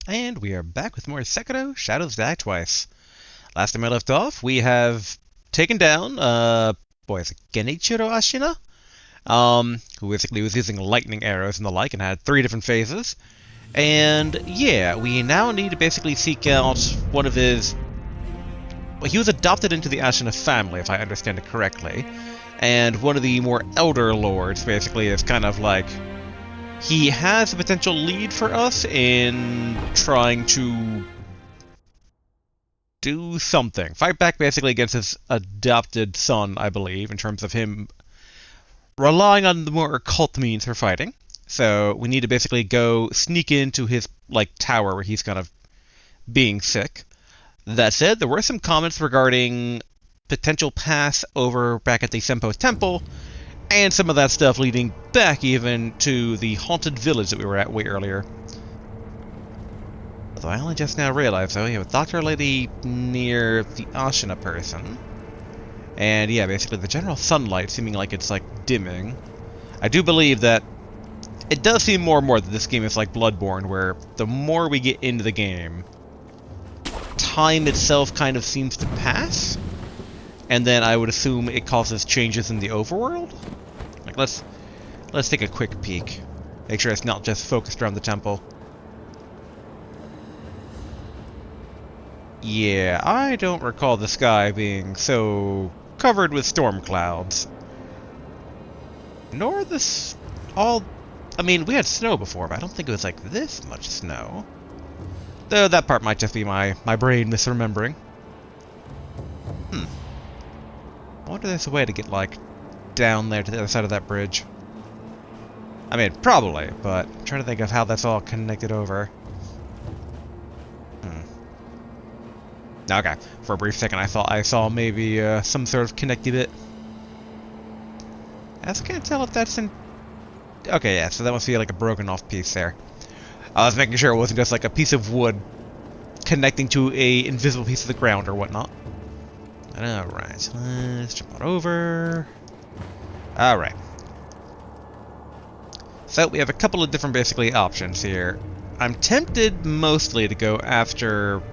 And we are back with more Sekiro, Shadows Die Twice. Last time I left off, we have taken down, is it Genichiro Ashina? Who basically was using lightning arrows and the like and had 3 different phases. And yeah, we now need to basically seek out one of his... Well, he was adopted into the Ashina family, if I understand it correctly. And one of the more elder lords, basically, is kind of like... He has a potential lead for us in trying to do something. Fight back basically against his adopted son, I believe, in terms of him relying on the more occult means for fighting. So we need to basically go sneak into his tower where he's kind of being sick. That said, there were some comments regarding potential paths over back at the Senpou Temple, and some of that stuff leading back even to the haunted village that we were at way earlier. Although I only just now realized, though, we have a doctor lady near the Ashina person. And yeah, basically the general sunlight seeming like it's dimming. I do believe that it does seem more and more that this game is like Bloodborne, where the more we get into the game, time itself kind of seems to pass. And then I would assume it causes changes in the overworld. Let's take a quick peek. Make sure it's not just focused around the temple. Yeah, I don't recall the sky being so covered with storm clouds. Nor this all... I mean, we had snow before, but I don't think it was like this much snow. Though that part might just be my brain misremembering. I wonder if there's a way to get, down there to the other side of that bridge. I mean, probably, but I'm trying to think of how that's all connected over. Okay, for a brief second I thought I saw maybe some sort of connecty bit. I just can't tell if that's in... Okay, yeah, so that must be a broken off piece there. I was making sure it wasn't just a piece of wood connecting to a invisible piece of the ground or whatnot. Alright, let's jump on over. Alright. So we have a couple of different basically options here. I'm tempted mostly to go after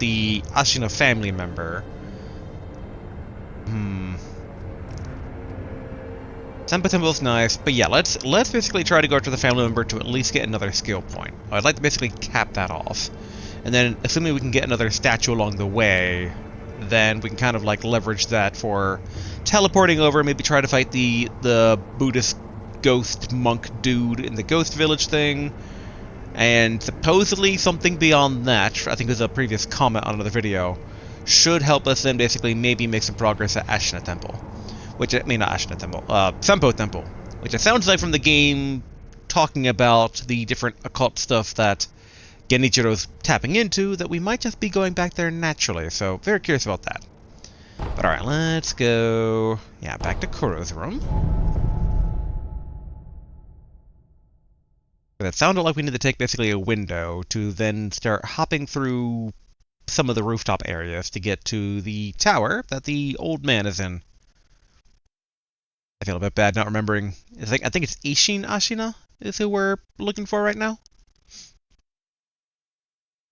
the Ashina family member. Senpou Temple's nice, but yeah, let's basically try to go after the family member to at least get another skill point. I'd like to basically cap that off. And then, assuming we can get another statue along the way, then we can kind of leverage that for teleporting over, maybe try to fight the Buddhist ghost monk dude in the ghost village thing. And supposedly something beyond that, I think there's a previous comment on another video, should help us then basically maybe make some progress at Ashina Temple. Which, I mean, not Ashina Temple, Senpou Temple. Which it sounds like from the game talking about the different occult stuff that Genichiro's tapping into, that we might just be going back there naturally, so very curious about that. But alright, let's go, yeah, back to Kuro's room. That sounded like we need to take basically a window to then start hopping through some of the rooftop areas to get to the tower that the old man is in. I feel a bit bad not remembering. I think it's Ishin Ashina is who we're looking for right now.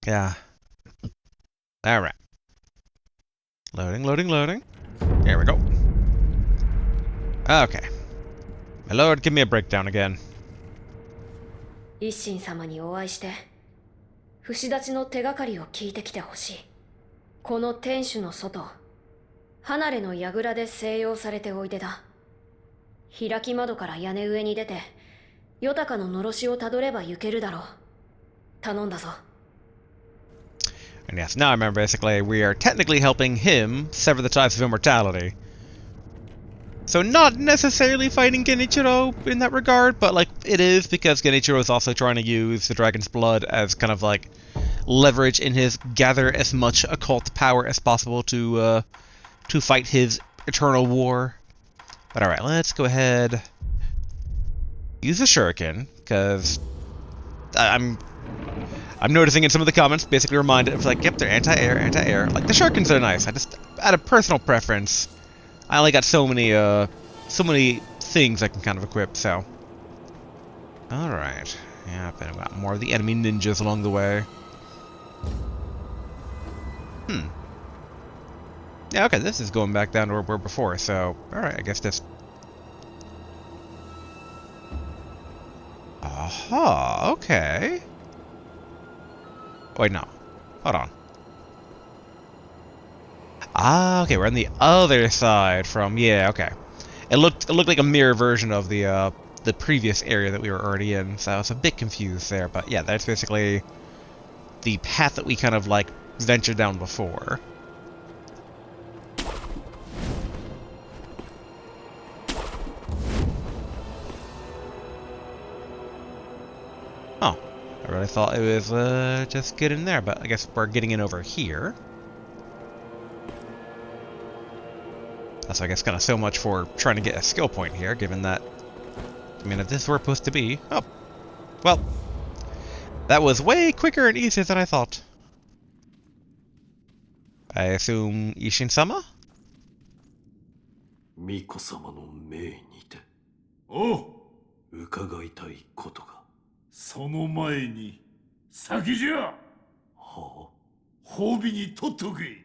Yeah. Alright. Loading, loading, loading. There we go. Okay. My lord, give me a breakdown again. 一心様にお会いして不死立ちの手がかりを聞いてきてほしい。この天守の外、離れの櫓で静養されておいでだ。開き窓から屋根上に出て、ヨタカののろしをたどれば行けるだろう。頼んだぞ。And yes, now I remember basically we are technically helping him sever the ties of immortality. So not necessarily fighting Genichiro in that regard, but it is because Genichiro is also trying to use the dragon's blood as kind of leverage in his gather as much occult power as possible to fight his eternal war. But alright, let's go ahead. Use the shuriken, because I'm noticing in some of the comments, basically reminded of yep, they're anti-air, anti-air. The shurikens are nice. I just, out of personal preference, I only got so many things I can kind of equip, so. Alright. Yeah, but I've got more of the enemy ninjas along the way. Yeah, okay, this is going back down to where we were before, so... Alright, I guess this... Aha, okay. Wait, no. Hold on. Ah, okay, we're on the other side from... Yeah, okay. It looked like a mirror version of the previous area that we were already in, so I was a bit confused there, but yeah, that's basically the path that we kind of, like, ventured down before. Oh, I really thought it was just get in there, but I guess we're getting in over here. So I guess kind of so much for trying to get a skill point here, given that... I mean, if this were supposed to be... Oh, well, that was way quicker and easier than I thought. I assume Ishin-sama? 巫女様の命にて。おう、伺いたいことが。その前に、先じゃ。はあ、褒美にとっとけ。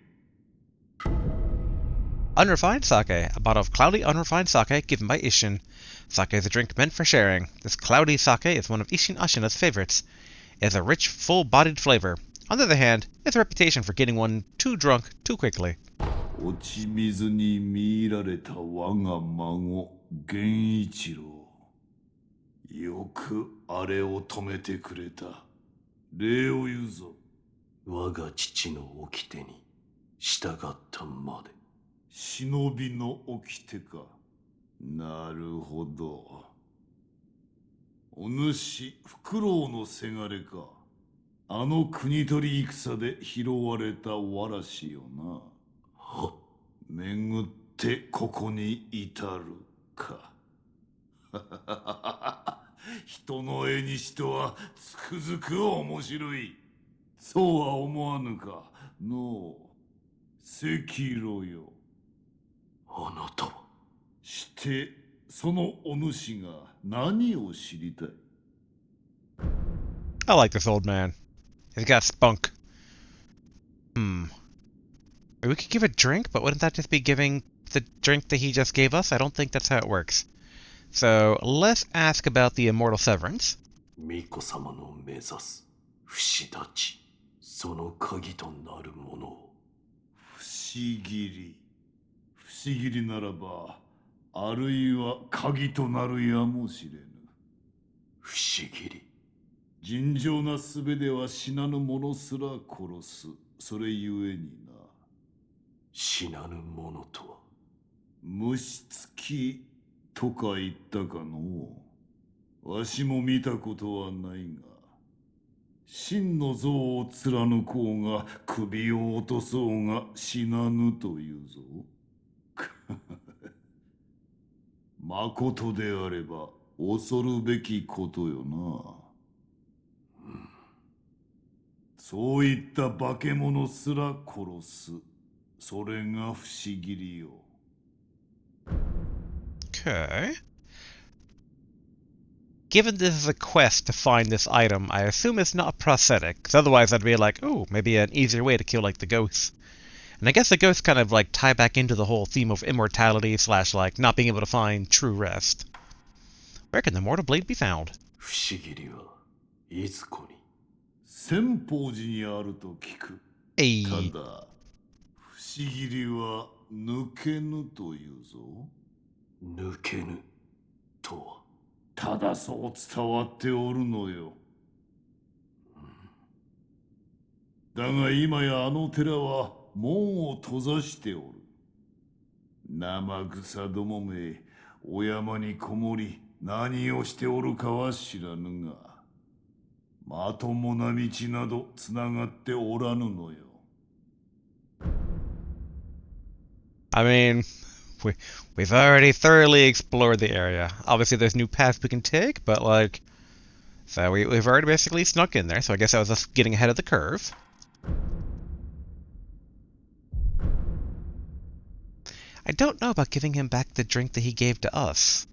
Unrefined sake, a bottle of cloudy unrefined sake given by Ishin. Sake is a drink meant for sharing. This cloudy sake is one of Ishin Ashina's favorites. It has a rich, full-bodied flavor. On the other hand, it has a reputation for getting one too drunk too quickly. 落ち水に見入られた我が孫源一郎、よくあれを止めてくれた。礼を言うぞ。我が父の掟に従ったまで。忍びの掟か。なるほど。お主フクロウのせがれか。あの国取り戦で拾われたわらしよな。は、巡ってここに至るか。人の絵にしとはつくづく面白い。そうは思わぬかのう、Sekiroよ。あなたはしてそのお主が何を知りたい。 I like this old man. He's got spunk. We could give a drink, but wouldn't that just be giving the drink that he just gave us? I don't think that's how it works. So, let's ask about the immortal severance. 巫女様の目指す不死立ち、その鍵となるものを。不思議りならば、あるいは鍵となるやもしれぬ。不思議り。尋常な術では死なぬ者すら殺す。それゆえにな。死なぬ者とは虫つきとか言ったかのう。わしも見たことはないが、真の像を貫こうが首を落とそうが死なぬというぞ。まことであれば恐るべきことよな。そういった化け物すら殺す。それが不思議りよ。Okay. Given this is a quest to find this item, I assume it's not prosthetic, because otherwise I'd be like, oh, maybe an easier way to kill, like, the ghosts. And I guess the ghosts kind of, like, tie back into the whole theme of immortality / like, not being able to find true rest. Where can the mortal blade be found? 不思議りはいつこに。仙宝寺にあると聞く。Hey. ただ、不思議りは抜けぬというぞ。抜けぬとは。ただそう伝わっておるのよ。だが今やあの寺は門を閉ざしておる。生草どもめ、お山にこもり何をしておるかは知らぬが、まともな道などつながっておらぬのよ。I mean, we've already thoroughly explored the area. Obviously there's new paths we can take, but like... So we've already basically snuck in there, so I guess that was us getting ahead of the curve. I don't know about giving him back the drink that he gave to us.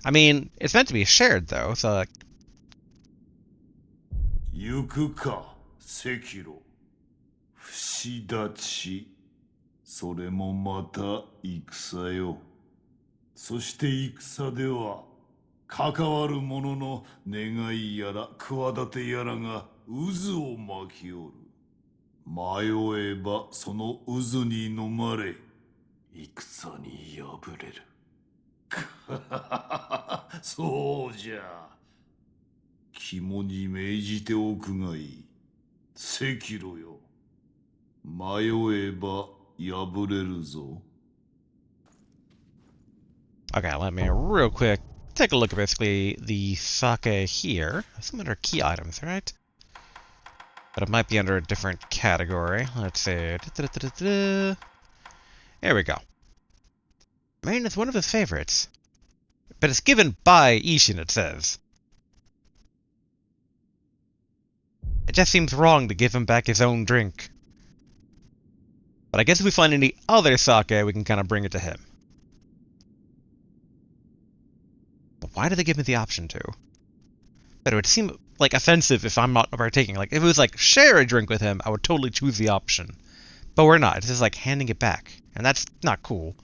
I mean, it's meant to be shared, though, so... 行くか、赤炉。不死立ち。それもまた戦よ。そして戦では、関わる者の願いやら企てやらが渦を巻きおる。迷えばその渦に飲まれ、戦に敗れる。そうじゃ。肝に銘じておくがいい。赤炉よ。迷えば敗れるぞ。Okay, let me real quick take a look at basically the sake here. Some under key items, right? But it might be under a different category. Let's see. There we go. I mean, it's one of his favorites. But it's given by Ishin, it says. It just seems wrong to give him back his own drink. But I guess if we find any other sake, we can kind of bring it to him. But why did they give me the option to? But it would seem like offensive if I'm not partaking. Like, if it was like, share a drink with him, I would totally choose the option. But we're not. It's just like handing it back. And that's not cool.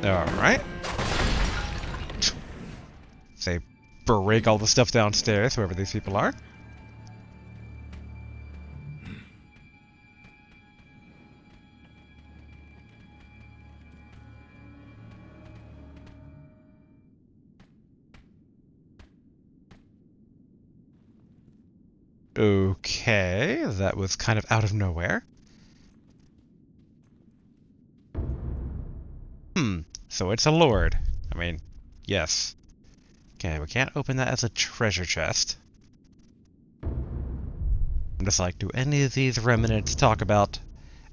Alright. Say, break all the stuff downstairs, whoever these people are. Okay, that was kind of out of nowhere. So it's a lord. I mean, yes. Okay, we can't open that as a treasure chest. I'm just like, do any of these remnants talk about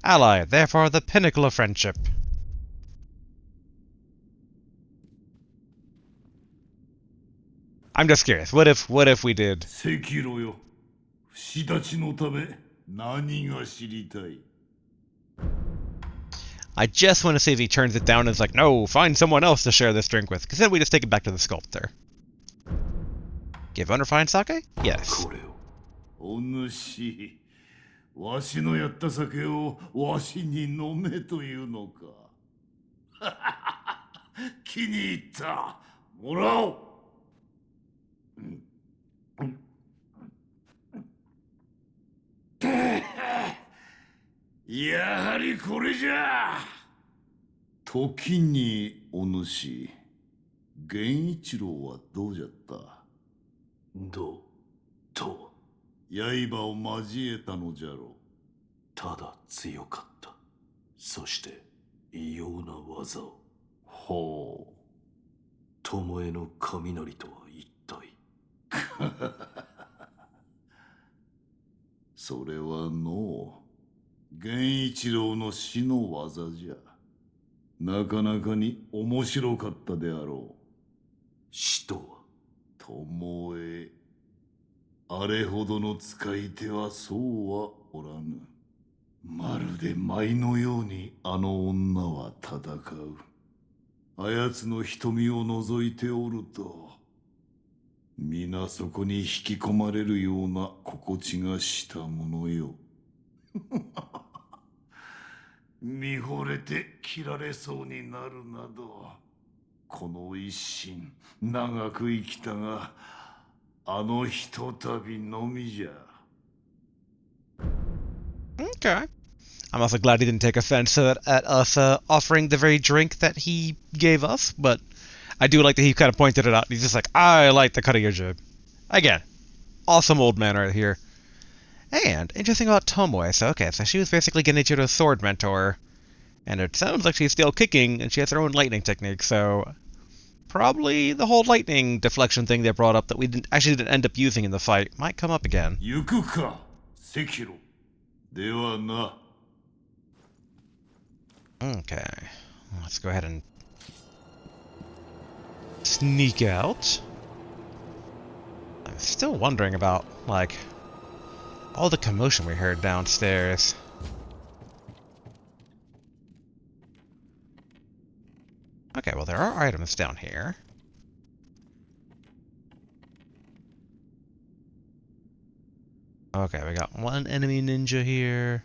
ally, therefore the pinnacle of friendship? I'm just curious. What if we did? 赤炉よ。不死立ちのため何が知りたい。 I just want to see if he turns it down and is like, no, find someone else to share this drink with, because then we just take it back to the sculptor. Give unrefined sake? Yes. これを。お主、わしのやった酒をわしに飲めというのか。気に入った。もらおう。やはりこれじゃ。時にお主、源一郎はどうじゃった。どうと刃を交えたのじゃろう。ただ強かった。そして異様な技を。ほう。巴の雷とは一体。それはの源一郎の死の技じゃ。なかなかに面白かったであろう。死とは巴。あれほどの使い手はそうはおらぬ。まるで舞のようにあの女は戦う。あやつの瞳を覗いておると、皆そこに引き込まれるような心地がしたものよ。見惚れて切られそうになるなど、この一心長く生きたが、あのひとたびのみじゃ。 Okay. I'm also glad he didn't take offense at us offering the very drink that he gave us, but I do like that he kind of pointed it out. He's just like, I like the cut of your jib. Again, awesome old man right here. And interesting about Tomoe. So okay, so she was basically Genichiro's sword mentor, and it sounds like she's still kicking, and she has her own lightning technique. So probably the whole lightning deflection thing they brought up that we didn't end up using in the fight might come up again. 行くか、赤炉。ではな。 Okay, let's go ahead and sneak out. Still wondering about, like, all the commotion we heard downstairs. Okay, well, there are items down here. Okay, we got one enemy ninja here.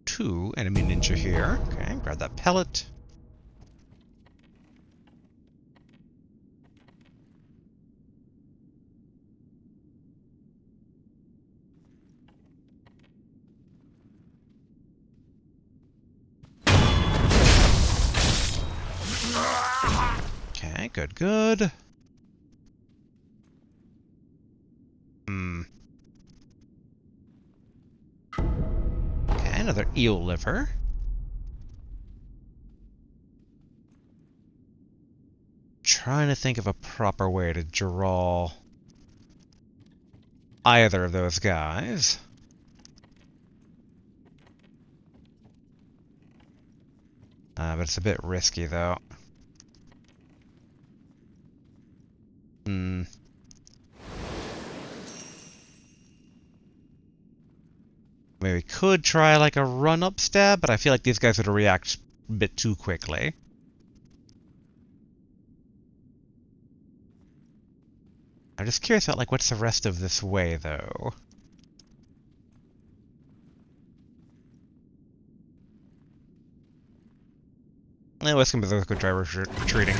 Two enemy ninja here. Okay, grab that pellet. Okay, good, good. Okay, another eel liver. Trying to think of a proper way to draw either of those guys. But it's a bit risky, though. Maybe we could try like a run-up stab, but I feel like these guys would react a bit too quickly. I'm just curious about like what's the rest of this way, though. Let's go with the driver retreating.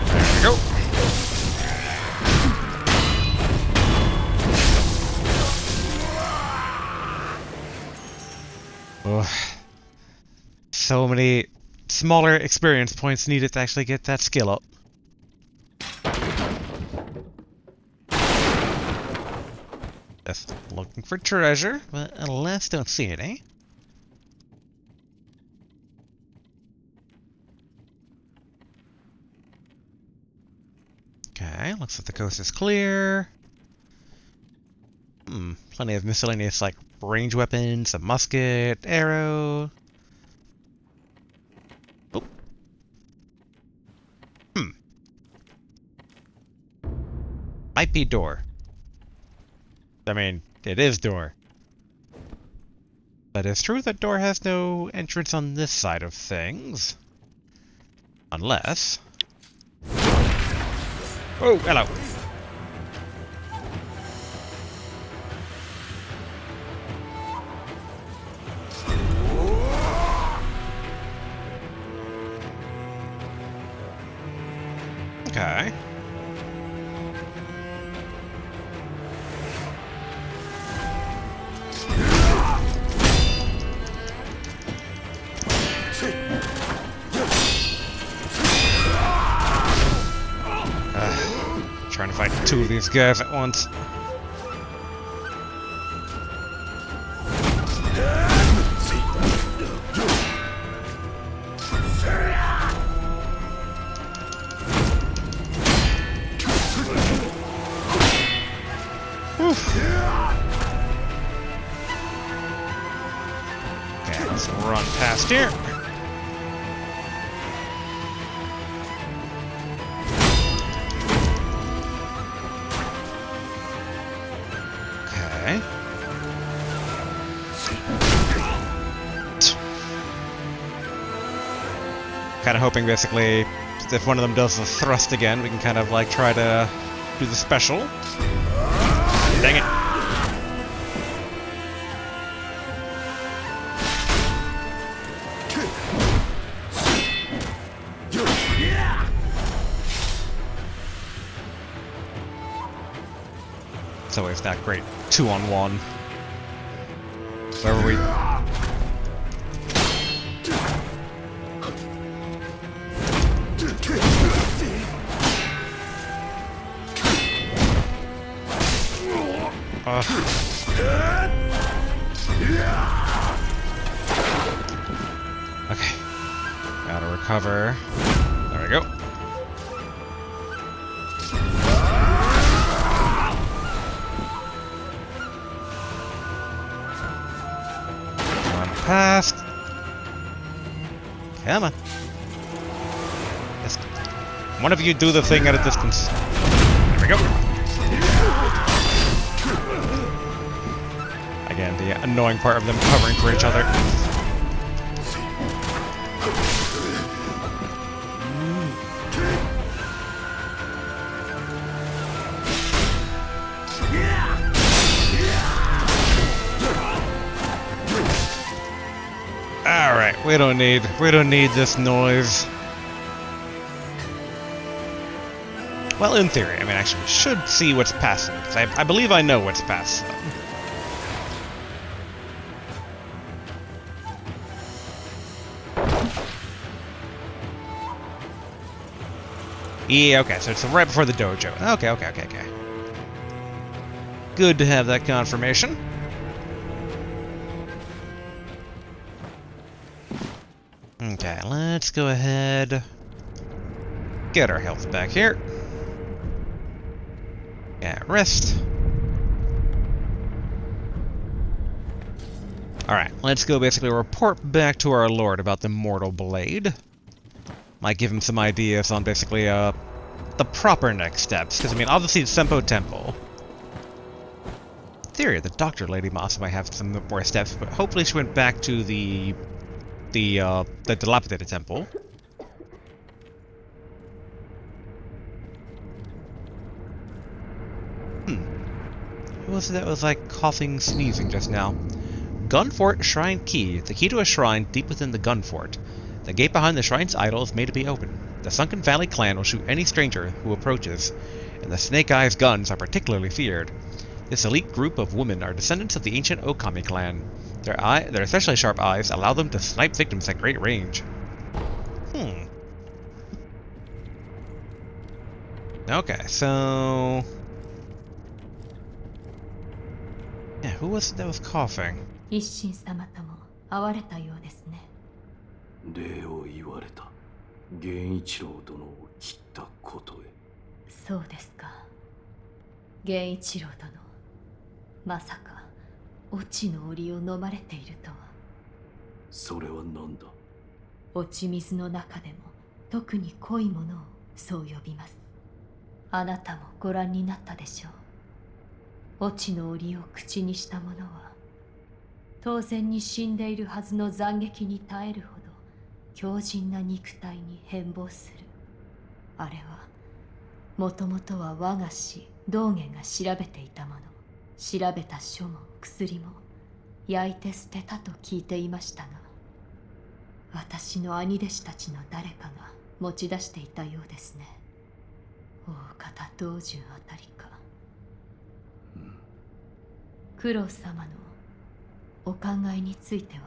There we go. Oh, so many smaller experience points needed to actually get that skill up. Just looking for treasure, but alas, don't see any. Okay, looks like the coast is clear. Plenty of miscellaneous, like, range weapons, a musket, arrow. Oh. Might be door. I mean, it is door. But it's true that door has no entrance on this side of things. Unless... Oh, hello! Okay. Trying to fight two of these guys at once. Okay, let's run past here. Okay. Kind of hoping, basically, if one of them does the thrust again, we can kind of, like, try to do the special. Dang it. It's always that great 2-on-1. Wherever we... Okay. Gotta recover. There we go. past. Come on. Just one of you do the thing at a distance. There we go. Again, the annoying part of them covering for each other. Alright, we don't need this noise. Well, in theory, I mean, actually, we should see what's past them, because I believe I know what's past them. Yeah, okay, so it's right before the dojo. Okay. Good to have that confirmation. Okay, let's go ahead. Get our health back here. Yeah, rest. Alright, let's go basically report back to our lord about the Mortal Blade. Might give him some ideas on basically, the proper next steps. Because, I mean, obviously it's Senpou Temple. In theory, the Doctor Lady Moss might have some more steps, but hopefully she went back to the dilapidated temple. Who was it that was like coughing, sneezing just now? Gunfort Shrine Key. The key to a shrine deep within the Gunfort. The gate behind the shrine's idol is made to be open. The Sunken Valley clan will shoot any stranger who approaches, and the Snake Eyes guns are particularly feared. This elite group of women are descendants of the ancient Okami clan. Their especially sharp eyes allow them to snipe victims at great range. Okay, so... yeah, who was it that was coughing? 一心様とも会われたようですね。礼を言われた。源一郎殿を切ったことへ。そうですか。源一郎殿、まさか落ちの檻を飲まれているとは。それは何だ。落ち水の中でも特に濃いものをそう呼びます。あなたもご覧になったでしょう。落ちの檻を口にした者は当然に死んでいるはずの斬撃に耐えるほど強靭な肉体に変貌する。あれはもともとは我が師道元が調べていたもの。調べた書も薬も焼いて捨てたと聞いていましたが、私の兄弟子たちの誰かが持ち出していたようですね。大方道中あたりか。九郎様のお考えについては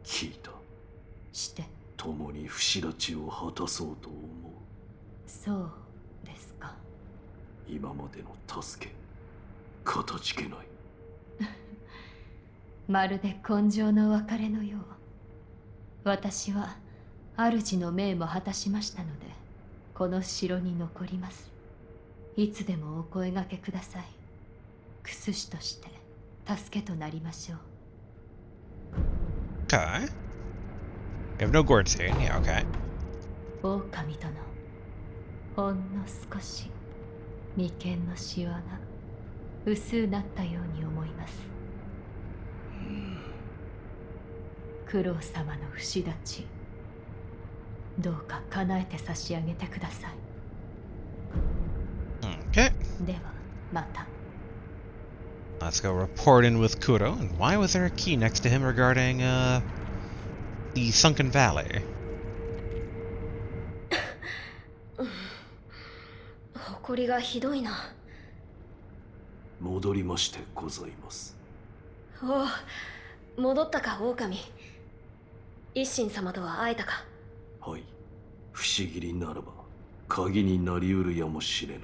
聞いた。して共に不死立ちを果たそうと思う。そうですか。今までの助け、かたじけない。まるで根性の別れのよう。私は主の命も果たしましたので、この城に残ります。いつでもお声掛けください。クス師として助けとなりましょう。Okay. We have no gourds here. Yeah, okay. 狼殿、ほんの少し眉間のシワが薄うなったように思います。九郎様の不死立ち、どうか叶えて差し上げてください。Okay. ではまた。Let's go report in with Kuro. And why was there a key next to him regarding, the Sunken Valley? 誇りがひどいな。戻りましてございます。おう、戻ったか狼。一心様とは会えたか。はい。不思議にならば鍵になりうるやもしれぬ。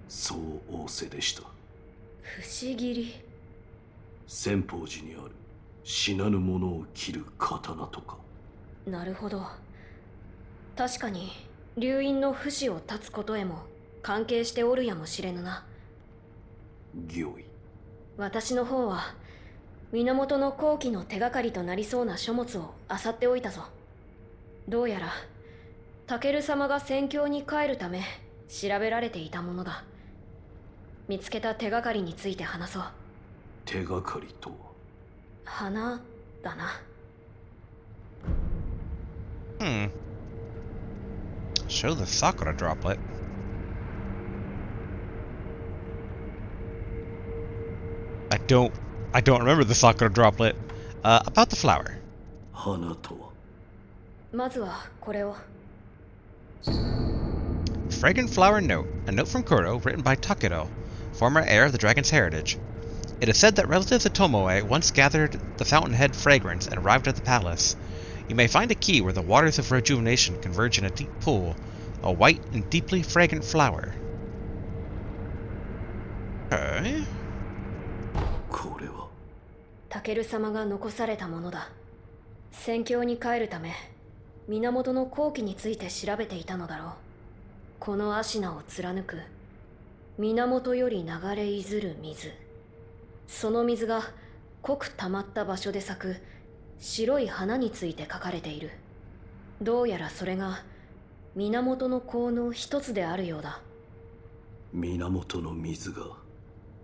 そう仰せでした。不思議り。仙宝寺にある死なぬ者を切る刀とか。なるほど。確かに流因の不死を断つことへも関係しておるやもしれぬな。御意。私の方は源の後期の手がかりとなりそうな書物を漁っておいたぞ。どうやらタケル様が戦況に帰るため調べられていたものだ。見つけた手がかりについて話そう。手がかりとは？花だな。Show the Sakura droplet. I don't remember the Sakura droplet. About the flower. 花とは？まずはこれを。 Fragrant flower note. A note from Kuro, written by Takedo, former heir of the dragon's heritage. It is said that relatives of Tomoe once gathered the fountainhead fragrance and arrived at the palace. You may find a key where the waters of rejuvenation converge in a deep pool, a white and deeply fragrant flower. Okay. これは？タケル様が残されたものだ。戦況に帰るため源の後期について調べていたのだろう。この芦名を貫く源より流れいずる水、その水が濃く溜まった場所で咲く白い花について書かれている。どうやらそれが源の効の一つであるようだ。源の水が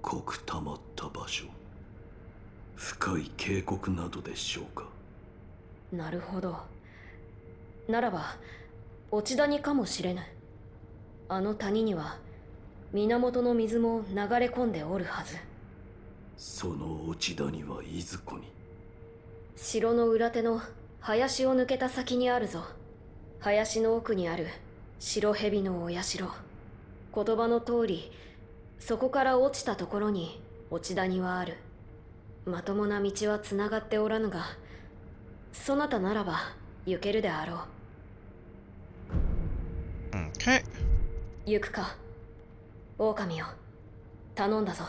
濃く溜まった場所、深い渓谷などでしょうか？なるほど。ならば落ち谷かもしれぬ。あの谷には源の水も流れ込んでおるはず。その落ち谷はいずこに？城の裏手の林を抜けた先にあるぞ。林の奥にある白蛇のお社。言葉の通り、そこから落ちたところに落ち谷はある。まともな道はつながっておらぬが、そなたならば行けるであろう。Okay. 行くか、狼よ。頼んだぞ。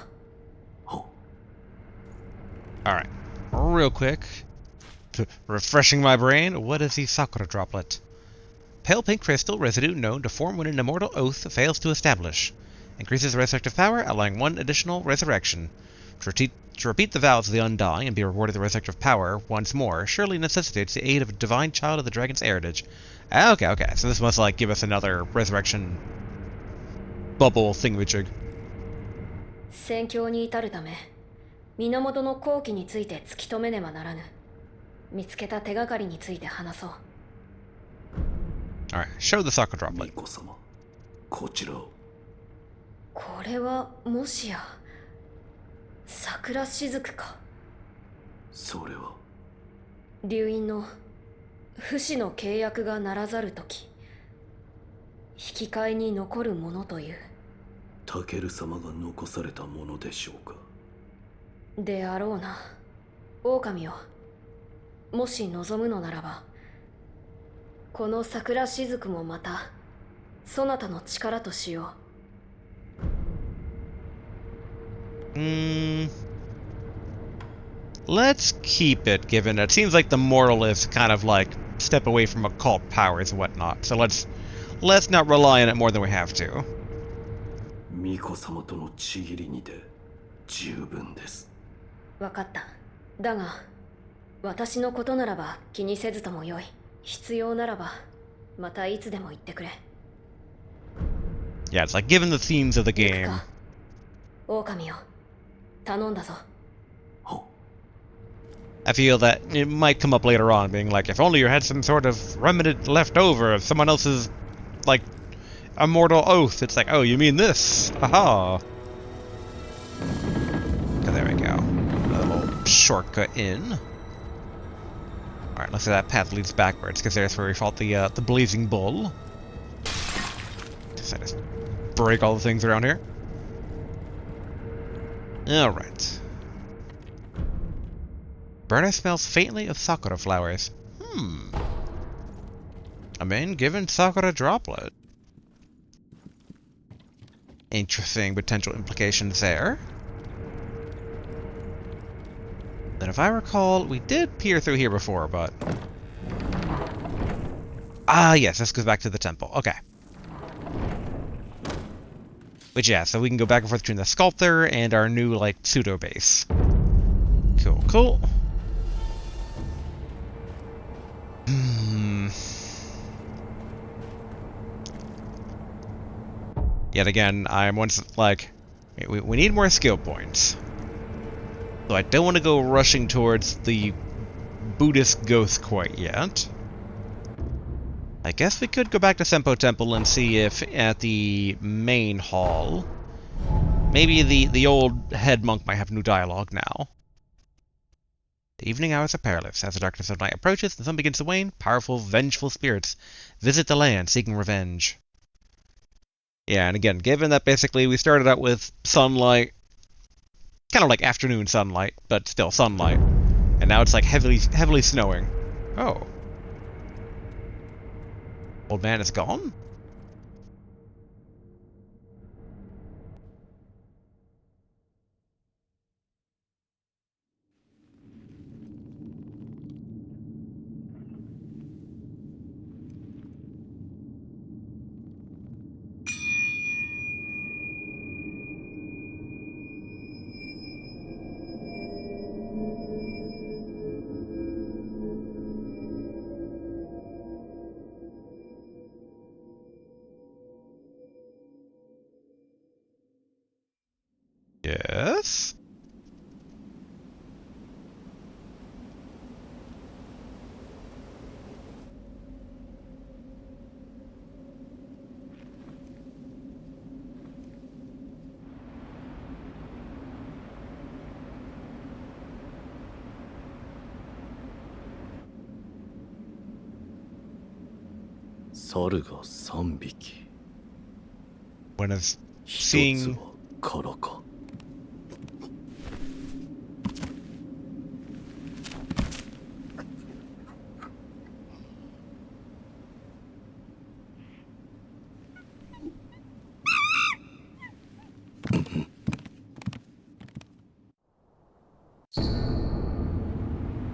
Alright. Real quick. Refreshing my brain, what is the Sakura droplet? Pale pink crystal residue known to form when an immortal oath fails to establish. Increases resurrective power, allowing one additional resurrection. To repeat the vows of the undying and be rewarded the resurrective power once more surely necessitates the aid of a divine child of the dragon's heritage. Okay. So this must, like, give us another resurrection bubble thingamajig. 戦況に至るため源の後期について突き止めねばならぬ。見つけた手がかりについて話そう。 Alright, show the Sakura droplet. 巫女様、こちらを。これはもしや桜雫か？それは？流院の不死の契約がならざるとき、引き換えに残るものという。タケル様が残されたものでしょうか？であろうな。狼よ、もし望むのならば、この桜雫もまたそなたの力としよう。Let's keep it, given it seems like the mortalists kind of like step away from occult powers and whatnot. So let's not rely on it more than we have to. 巫女様とのちぎりにて十分です。わかった。だが私のことならば気にせずともよい。必要ならばまたいつでも言ってくれ。 Yeah, it's like given the themes of the game. 狼よ、頼んだぞ。I feel that it might come up later on, being like, if only you had some sort of remnant left over of someone else's, like, immortal oath. It's like, oh, you mean this? Haha. Okay, there we go. A little shortcut in. Alright, looks like that path leads backwards, because there's where we fought the blazing bull. Just break all the things around here. Alright. Burner smells faintly of sakura flowers. I mean, given sakura droplet. Interesting potential implications there. Then if I recall, we did peer through here before, but... Ah, yes, this goes back to the temple. Okay. Which, yeah, so we can go back and forth between the sculptor and our new, like, pseudo-base. Cool, cool. Yet again, I'm once like, we need more skill points. So I don't want to go rushing towards the Buddhist ghost quite yet. I guess we could go back to Senpou Temple and see if at the main hall, maybe the old head monk might have new dialogue now. The evening hours are perilous. As the darkness of night approaches, the sun begins to wane. Powerful, vengeful spirits visit the land, seeking revenge. Yeah, and again, given that basically we started out with sunlight, kind of like afternoon sunlight, but still sunlight, and now it's like heavily snowing. Oh. Old man is gone? Yes?猿が3匹。 When is 一つ seeing... はからか。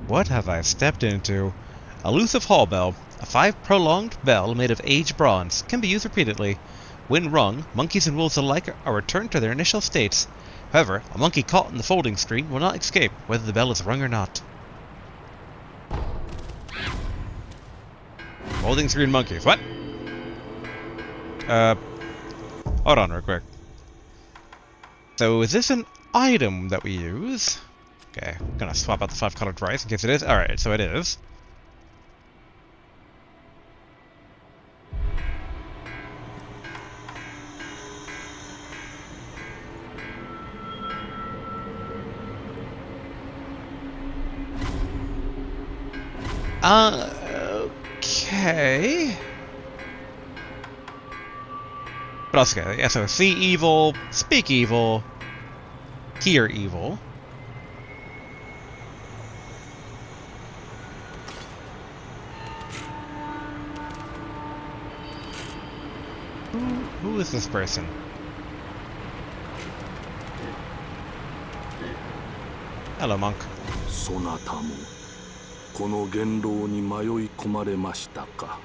What have I stepped into? Elusive hall bell. A 5-prolonged bell made of aged bronze. Can be used repeatedly. When rung, monkeys and wolves alike are returned to their initial states. However, a monkey caught in the folding screen will not escape, whether the bell is rung or not. Folding screen monkeys. What? Hold on real quick. So is this an item that we use? Okay, I'm gonna swap out the 5-colored rice in case it is. Alright, so it is. Okay. What else? Okay, yeah, so see evil, speak evil, hear evil. Who is this person? Hello, monk. そなたもこの元老に迷い込まれましたか。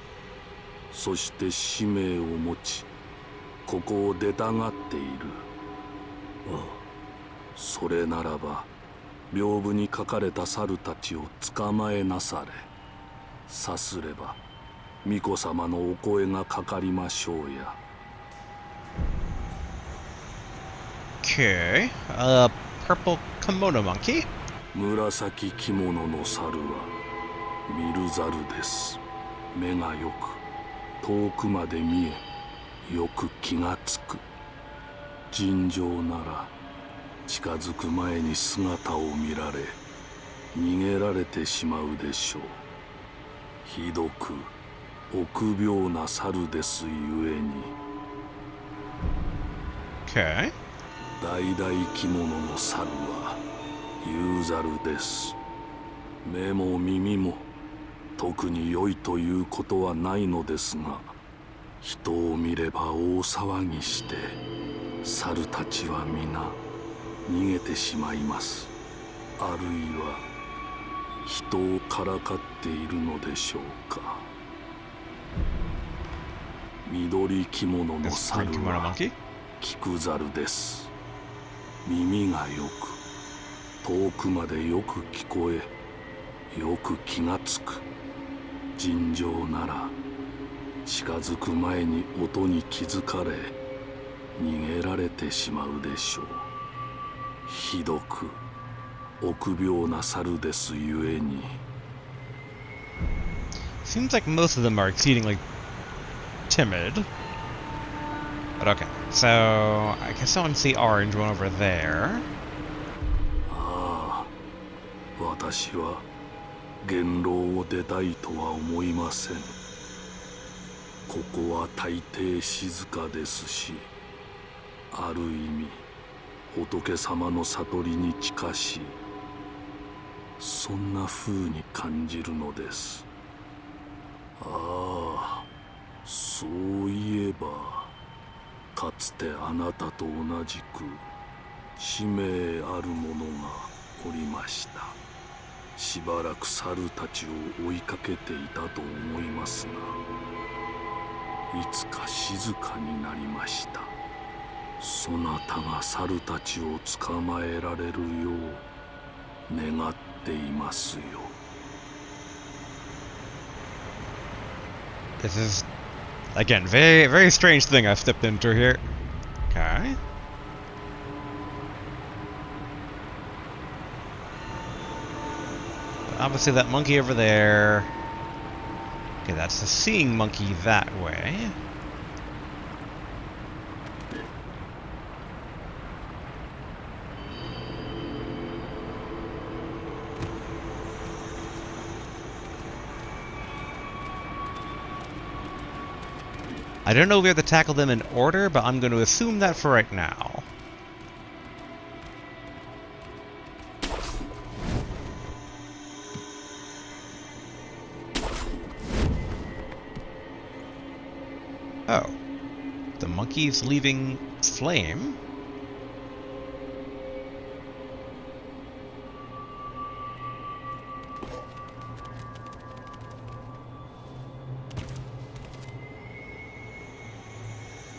そして使命を持ちここを出たがっている。ああ、それならば屏風に書かれた猿たちを捕まえなされ。さすれば巫女様のお声がかかりましょうや。 Okay, purple kimono monkey. 紫着物の猿は見る猿です。目がよく遠くまで見えよく気がつく。尋常なら近づく前に姿を見られ逃げられてしまうでしょう。ひどく臆病な猿ですゆえに。 Okay. 代々着物の猿は有猿です。目も耳も特に良いということはないのですが、人を見れば大騒ぎして猿たちは皆逃げてしまいます。あるいは人をからかっているのでしょうか。緑着物の This 猿 green kimono は monkey. 菊猿です。耳がよく遠くまでよく聞こえ、よく気がつく。尋常なら近づく前に音に気づかれ逃げられてしまうでしょう。ひどく臆病な猿ですゆえに。 Seems like most of them are exceedingly timid. But okay, so I guess I want to see orange one over there. ああ、私は元老を出たいとは思いません。ここは大抵静かですし、ある意味仏様の悟りに近しい、そんな風に感じるのです。ああ、そういえばかつてあなたと同じく使命ある者がおりました。しばらく猿たちを追いかけていたと思いますが、いつか静かになりました。そなたが猿たちを捕まえられるよう願っていますよ。This is, again, very, very strange thing I've stepped into here. Okay. Obviously that monkey over there. Okay, that's the seeing monkey that way. I don't know if we have to tackle them in order, but I'm going to assume that for right now. Oh. The monkey's leaving flame?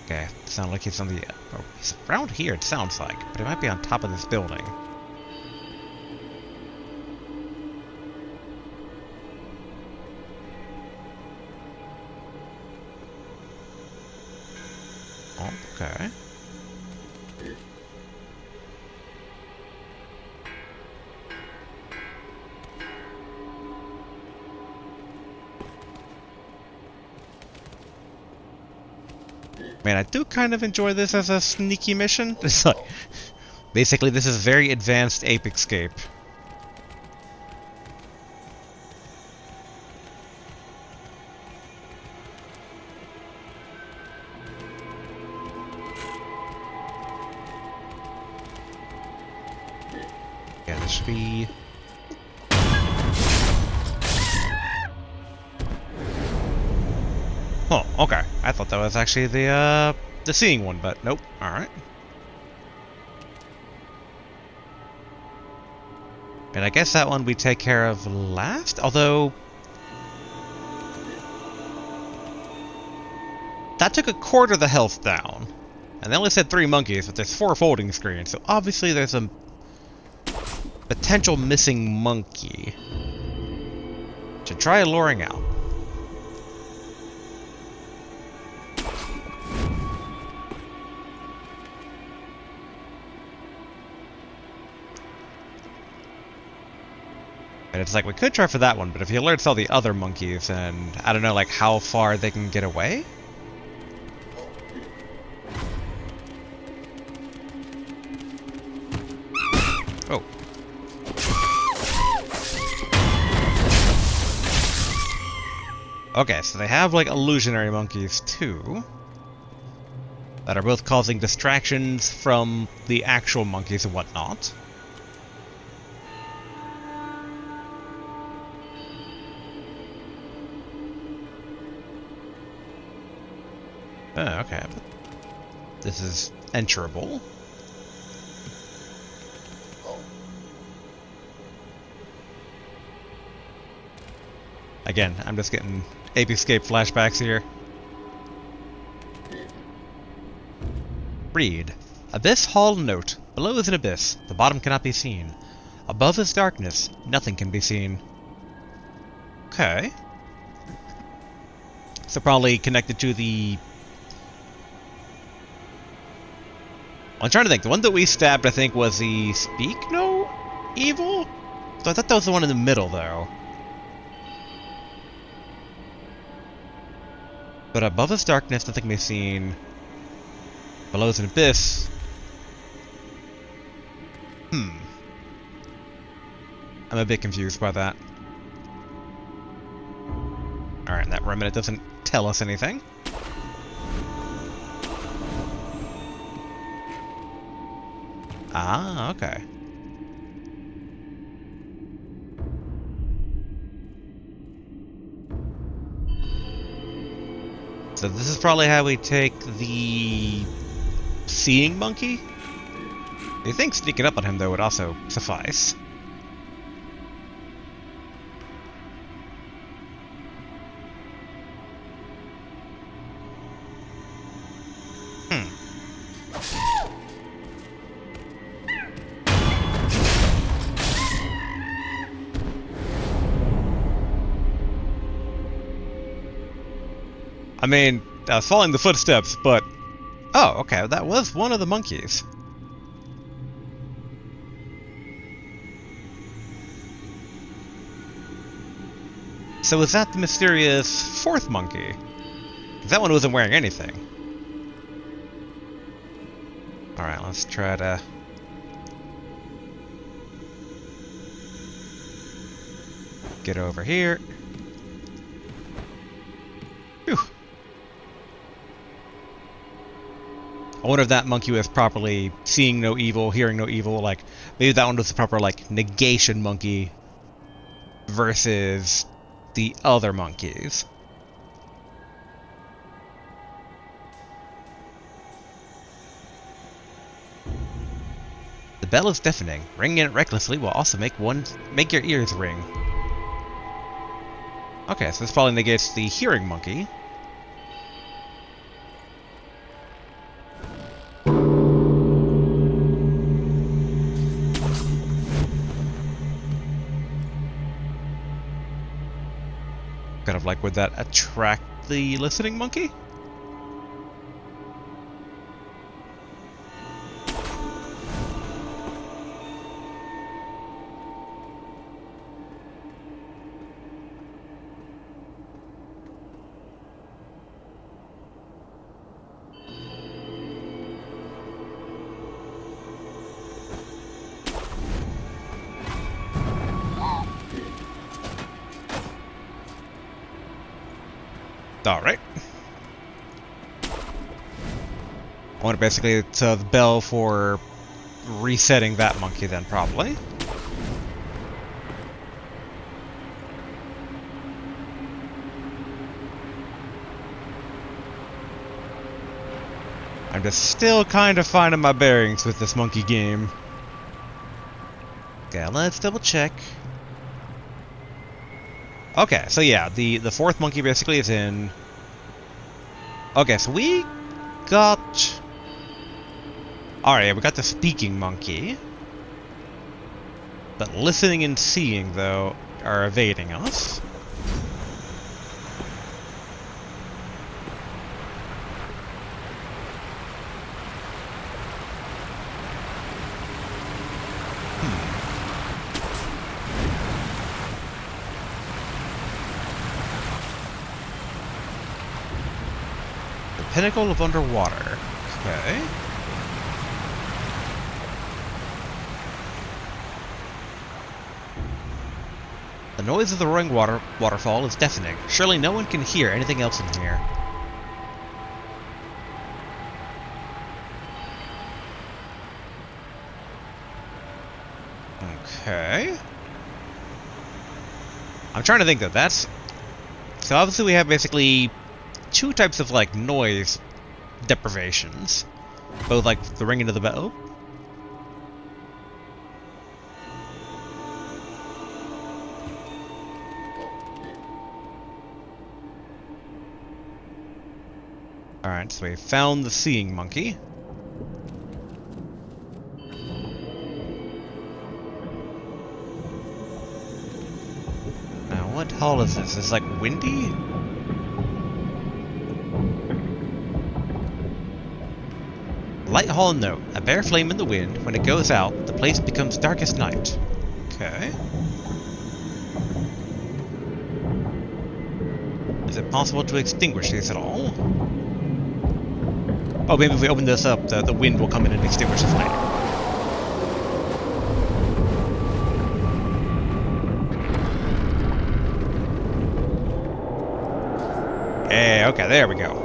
Okay, sounds like he's on the... Oh, he's around here, it sounds like, but he might be on top of this building. Oh, okay. Man, I do kind of enjoy this as a sneaky mission. It's like, basically, this is very advanced ape escape. Yeah, this should be... Oh, okay. I thought that was actually the seeing one, but nope. Alright. And I guess that one we take care of last, although... That took a quarter of the health down. And they only said 3 monkeys, but there's 4 folding screens, so obviously there's a potential missing monkey. Should try luring out. And it's like, we could try for that one, but if he alerts all the other monkeys, and I don't know, like, how far they can get away? Oh. Okay, so they have, like, illusionary monkeys, too. That are both causing distractions from the actual monkeys and whatnot. Oh, okay. This is enterable. Again, I'm just getting Ape Escape flashbacks here. Read. Abyss Hall note. Below is an abyss. The bottom cannot be seen. Above this darkness, nothing can be seen. Okay. So probably connected to the... I'm trying to think. The one that we stabbed, I think, was the Speak No Evil? So I thought that was the one in the middle, though. But above this darkness, nothing can be seen. Below is an abyss. I'm a bit confused by that. Alright, that remnant doesn't tell us anything. Ah, okay. So this is probably how we take the seeing monkey? I think sneaking up on him, though, would also suffice. I mean, I was following the footsteps, but... Oh, okay, that was one of the monkeys. So is that the mysterious fourth monkey? That one wasn't wearing anything. Alright, let's try to... get over here. Phew. I wonder if that monkey was properly seeing no evil, hearing no evil, like, maybe that one was the proper, like, negation monkey versus the other monkeys. The bell is deafening. Ringing it recklessly will also make your ears ring. Okay, so this probably negates the hearing monkey. Kind of like, would that attract the listening monkey? Alright. I want basically it's the bell for resetting that monkey then, probably. I'm just still kind of finding my bearings with this monkey game. Okay, let's double check. Okay, so yeah, the fourth monkey basically is in... Okay, so we got... Alright, we got the speaking monkey. But listening and seeing, though, are evading us. Pinnacle of underwater. Okay. The noise of the roaring waterfall is deafening. Surely no one can hear anything else in here. Okay. I'm trying to think though. That's... So obviously we have basically two types of, like, noise deprivations. Both, like, the ringing of the bell. Alright, so we found the seeing monkey. What hall is this? Is it like windy? Light hall note. A bare flame in the wind. When it goes out, the place becomes dark as night. Okay. Is it possible to extinguish these at all? Oh, maybe if we open this up, the wind will come in and extinguish the flame. Hey, okay, there we go.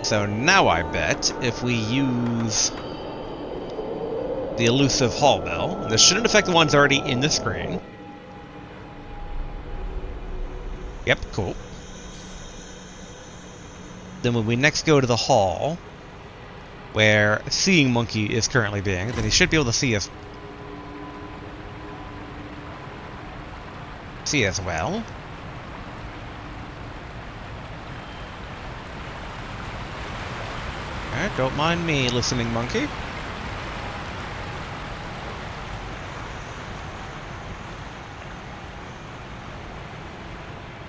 So now I bet if we use the elusive hall bell, and this shouldn't affect the ones already in the screen. Yep, cool. Then when we next go to the hall, where Seeing Monkey is currently being, then he should be able to see us. See as well. Alright, don't mind me, listening monkey.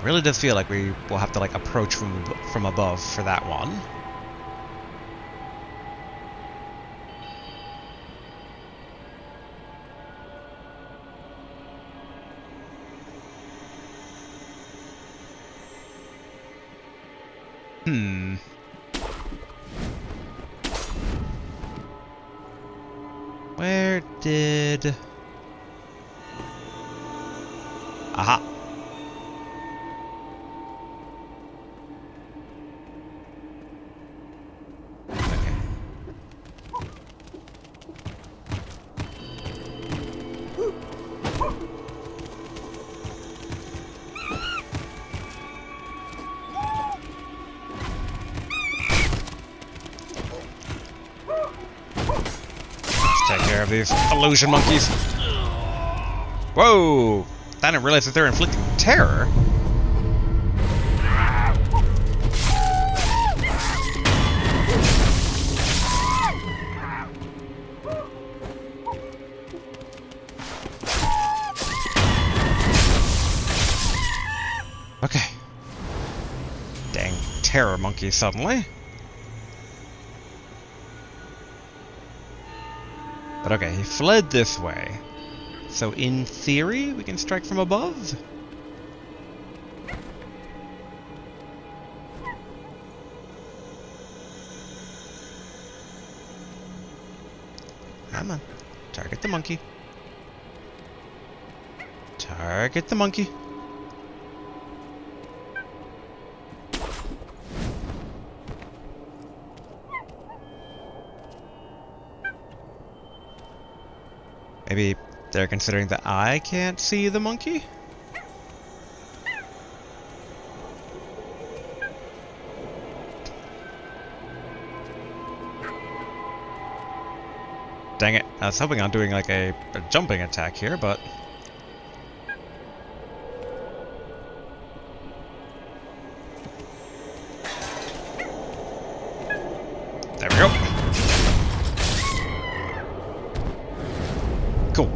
Really does feel like we will have to like approach from above for that one. Where did... Aha! Okay. Take care of these illusion monkeys. Whoa! I didn't realize that they're inflicting terror. Okay. Dang terror monkeys suddenly. But okay, he fled this way. So in theory, we can strike from above? Come on. Target the monkey. Target the monkey. Maybe they're considering that I can't see the monkey? Dang it, I was hoping on doing like a jumping attack here, but... There we go. Cool.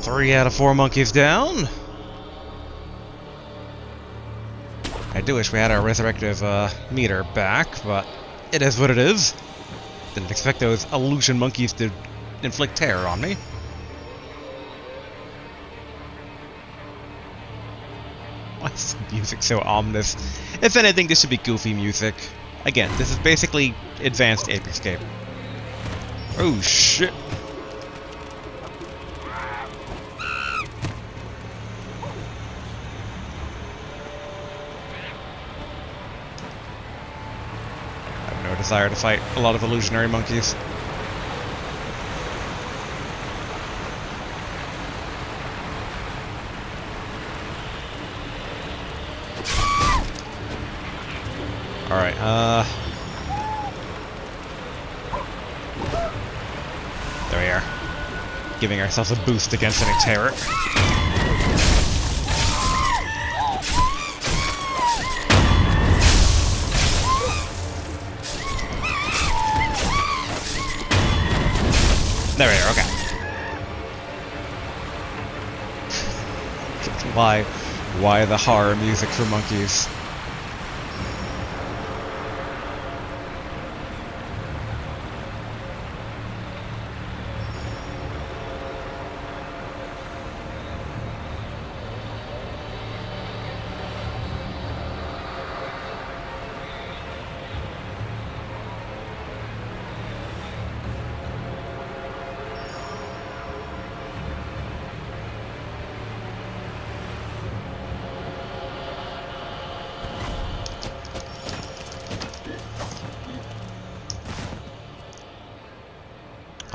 3 out of 4 monkeys down. I do wish we had our resurrective meter back, but it is what it is. Didn't expect those illusion monkeys to inflict terror on me. Why is the music so ominous? If anything, this should be goofy music. Again, this is basically advanced ape escape. Oh shit. Desire to fight a lot of illusionary monkeys. Alright, there we are. Giving ourselves a boost against any terror. There we are, okay. Why the horror music for monkeys?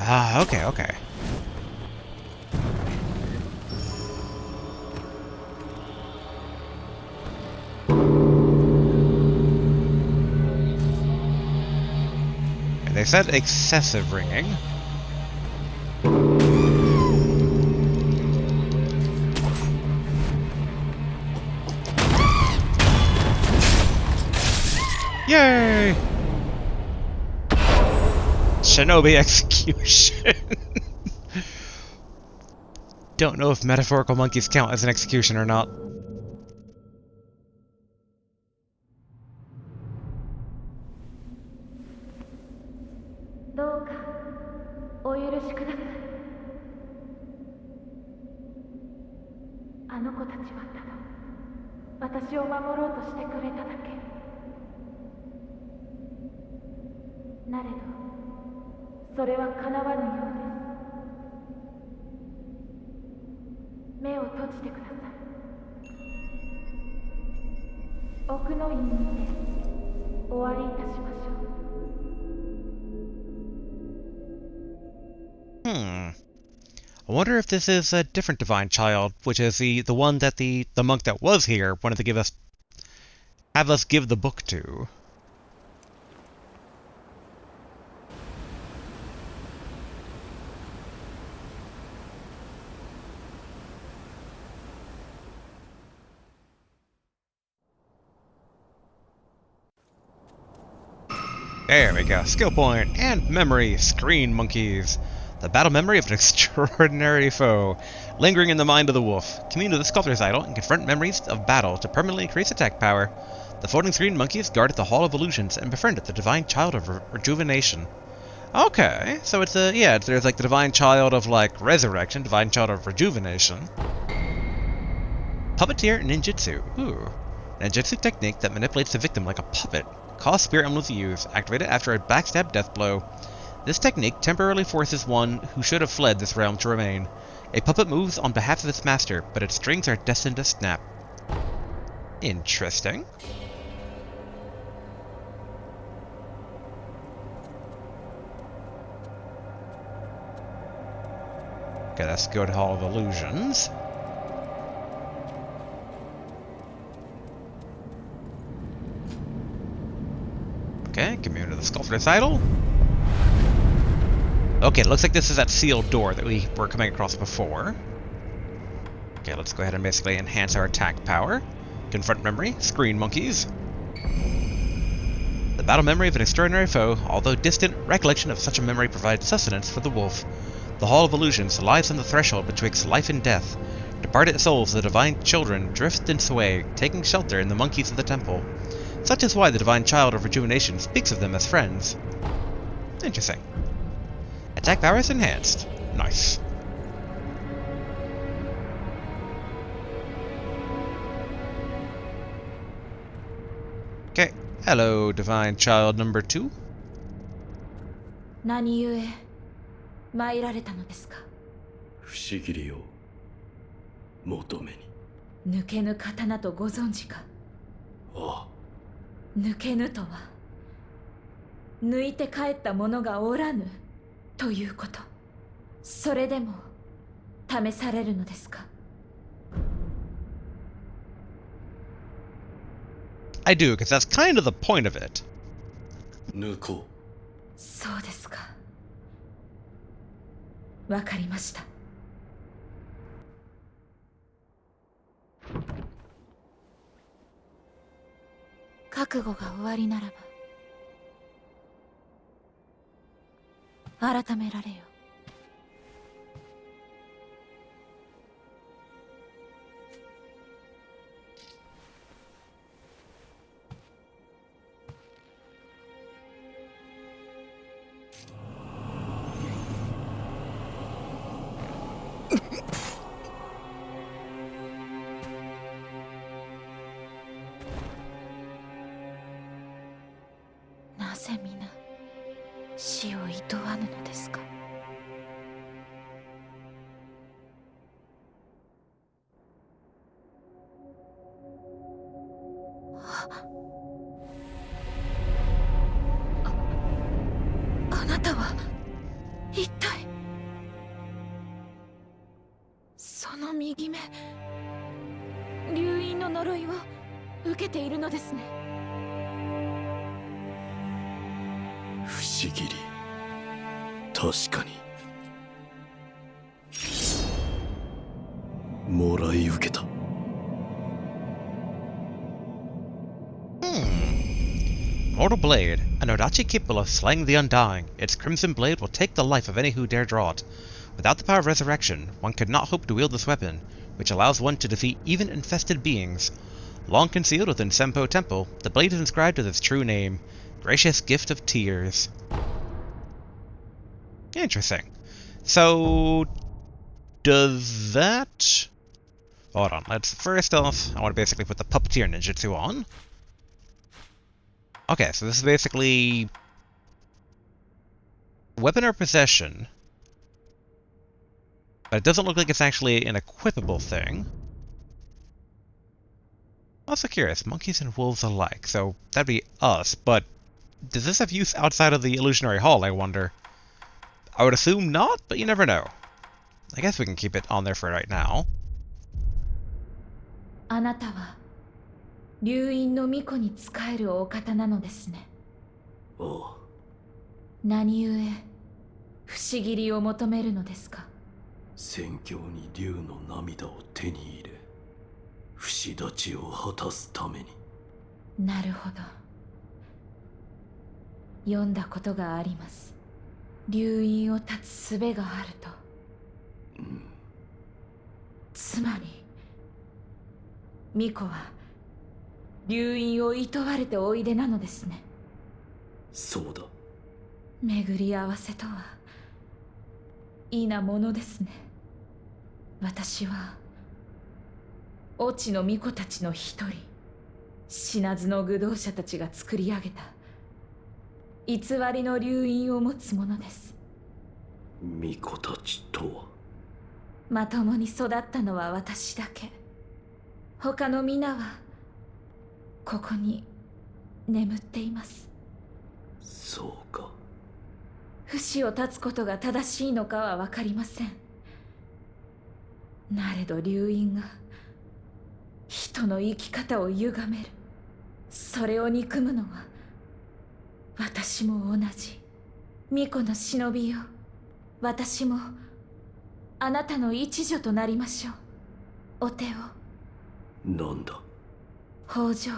Ah, okay, okay. And they said excessive ringing. Yay! Shinobi execution. Don't know if metaphorical monkeys count as an execution or not. どうかお許しください。あの子たちはただ私を守ろうとしてくれただけ。なれどそれは叶わぬようです。目を閉じてください。奥の院にて終わりいたしましょう。I wonder if this is a different divine child, which is the one that the monk that was here wanted to have us give the book to. There we go. Skill point and memory. Screen monkeys. The battle memory of an extraordinary foe. Lingering in the mind of the wolf. Commune to the sculptor's idol and confront memories of battle to permanently increase attack power. The floating screen monkeys guard at the Hall of Illusions and befriend the divine child of rejuvenation. Okay, so it's there's like the divine child of like resurrection, divine child of rejuvenation. Puppeteer ninjutsu. Ooh. An ninjutsu technique that manipulates the victim like a puppet. Cause spirit emblems to use, activated after a backstab death blow. This technique temporarily forces one who should have fled this realm to remain. A puppet moves on behalf of its master, but its strings are destined to snap. Interesting. Okay, let's go to Hall of Illusions. Okay, commune to the sculptor's idol. Okay, it looks like this is that sealed door that we were coming across before. Okay, let's go ahead and basically enhance our attack power. Confront memory, screen monkeys. The battle memory of an extraordinary foe, although distant, recollection of such a memory provides sustenance for the wolf. The Hall of Illusions lies on the threshold betwixt life and death. Departed souls of the divine children drift and sway, taking shelter in the monkeys of the temple. Such is why the divine child of rejuvenation speaks of them as friends. Interesting. Attack power is enhanced. Nice. Okay. Hello, divine child number 2. 何故参られたのですか。不思議りを求めに。抜けぬ刀とご存知か。ああ。抜けぬとは抜いて帰った者がおらぬということ。それでも試されるのですか。I do, because that's kind of the point of it. 抜こう。そうですか。わかりました。覚悟が終わりならば改められよ。なぜ皆死を厭わぬのですか。あなたは一体。その右目、流因の呪いを受けているのですね。不思議り、確かにもらい受けた。Mortal Blade, an Odachi capable of slaying the undying. Its crimson blade will take the life of any who dare draw it. Without the power of resurrection, one could not hope to wield this weapon, which allows one to defeat even infested beings. Long concealed within Senpou Temple, the blade is inscribed with its true name, Gracious Gift of Tears. Interesting. So, does that... Hold on, let's first off, I want to basically put the Puppeteer Ninjutsu on. Okay, so this is basically... weapon or possession. But it doesn't look like it's actually an equipable thing. Also curious, monkeys and wolves alike, so that'd be us, but does this have use outside of the Illusionary Hall, I wonder? I would assume not, but you never know. I guess we can keep it on there for right now. あなたは流因の巫女に仕えるお方なのですね。ああ、何故不思議りを求めるのですか。宣教に竜の涙を手に入れ、不死立ちを果たすために。なるほど。読んだことがあります。流因を断つ術があると。つまり巫女は流因を厭われておいでなのですね。そうだ。巡り合わせとは異なものですね。私は越智の巫女たちの一人、死なずの愚道者たちが作り上げた偽りの流因を持つ者です。巫女たちとは。まともに育ったのは私だけ。他の皆はここに眠っています。そうか。不死を断つことが正しいのかは分かりません。なれど流因が人の生き方を歪める。それを憎むのは私も同じ。巫女の忍びよ、私もあなたの一助となりましょう。お手を。なんだ。北条を。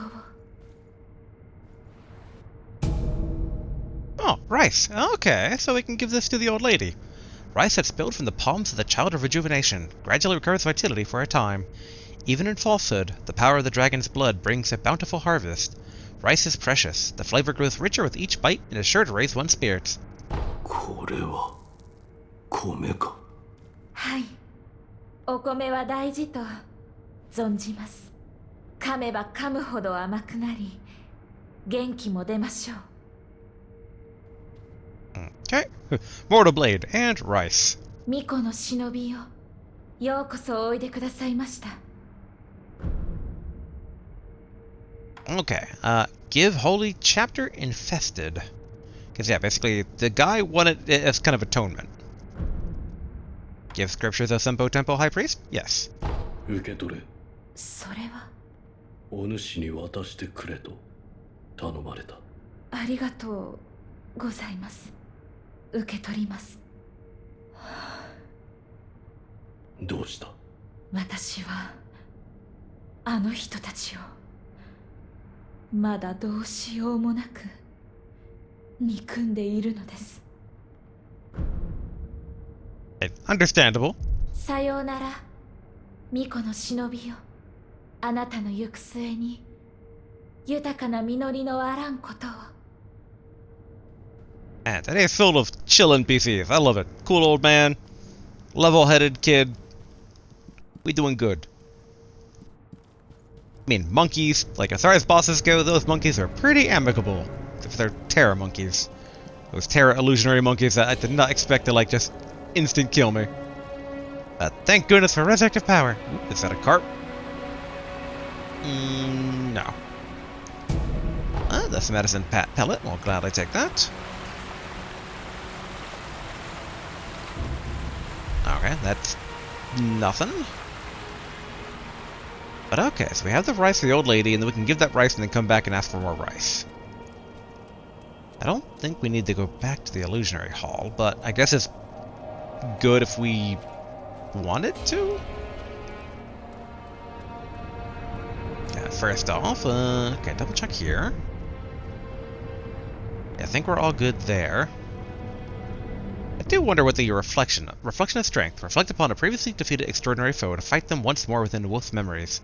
Oh, Rice. Okay, so we can give this to the old lady. Rice that's spilled from the palms of the child of rejuvenation, gradually recovers vitality for a time. Even in falsehood, the power of the dragon's blood brings a bountiful harvest. Rice is precious. The flavor grows richer with each bite and is sure to raise one's spirits. これは米か。はい。お米は大事と存じます。噛めば噛むほど甘くなり、元気も出ましょう。Okay. Mortal Blade and Rice. 巫女の忍びよ、ようこそおいでくださいました。Okay, give Holy Chapter Infested. Because, yeah, basically, the guy wanted it as kind of atonement. Give scriptures of Senpou Temple High Priest? Yes. 受け取れ。それは。お主に渡してくれと頼まれた。ありがとうございます。受け取ります。どうした。私はあの人たちをまだどうしようもなく憎んでいるのです。Understandable. さようなら、巫女の忍びよ。あなたの行く末に豊かな実りのあらんことを。And today is full of chill NPCs. I love it. Cool old man. Level-headed kid. We doing good. I mean, monkeys, like as far as bosses go, those monkeys are pretty amicable. Except for they're Terra monkeys. Those Terra illusionary monkeys that I did not expect to, like, just instant kill me. Thank goodness for resurrective power. Ooh, is that a carp? No. That's a medicine pellet. We'll gladly take that. Okay, that's nothing. But okay, so we have the rice for the old lady, and then we can give that rice and then come back and ask for more rice. I don't think we need to go back to the illusionary hall, but I guess it's good if we wanted to? Yeah, first off, okay, double check here. Yeah, I think we're all good there. I do wonder what the reflection of strength. Reflect upon a previously defeated extraordinary foe to fight them once more within Wolf's memories.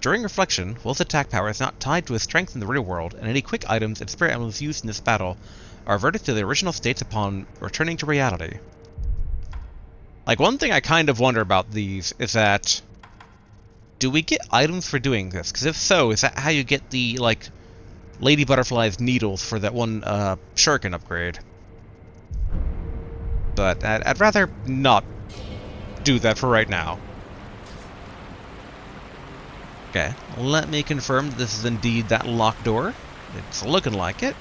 During reflection, Wolf's attack power is not tied to his strength in the real world, and any quick items and spirit emblems used in this battle are reverted to their original states upon returning to reality. Like, one thing I kind of wonder about these is that, do we get items for doing this? Because if so, is that how you get the, like, Lady Butterfly's needles for that one, shuriken upgrade? But I'd rather not do that for right now. Okay, let me confirm that this is indeed that locked door. It's looking like it.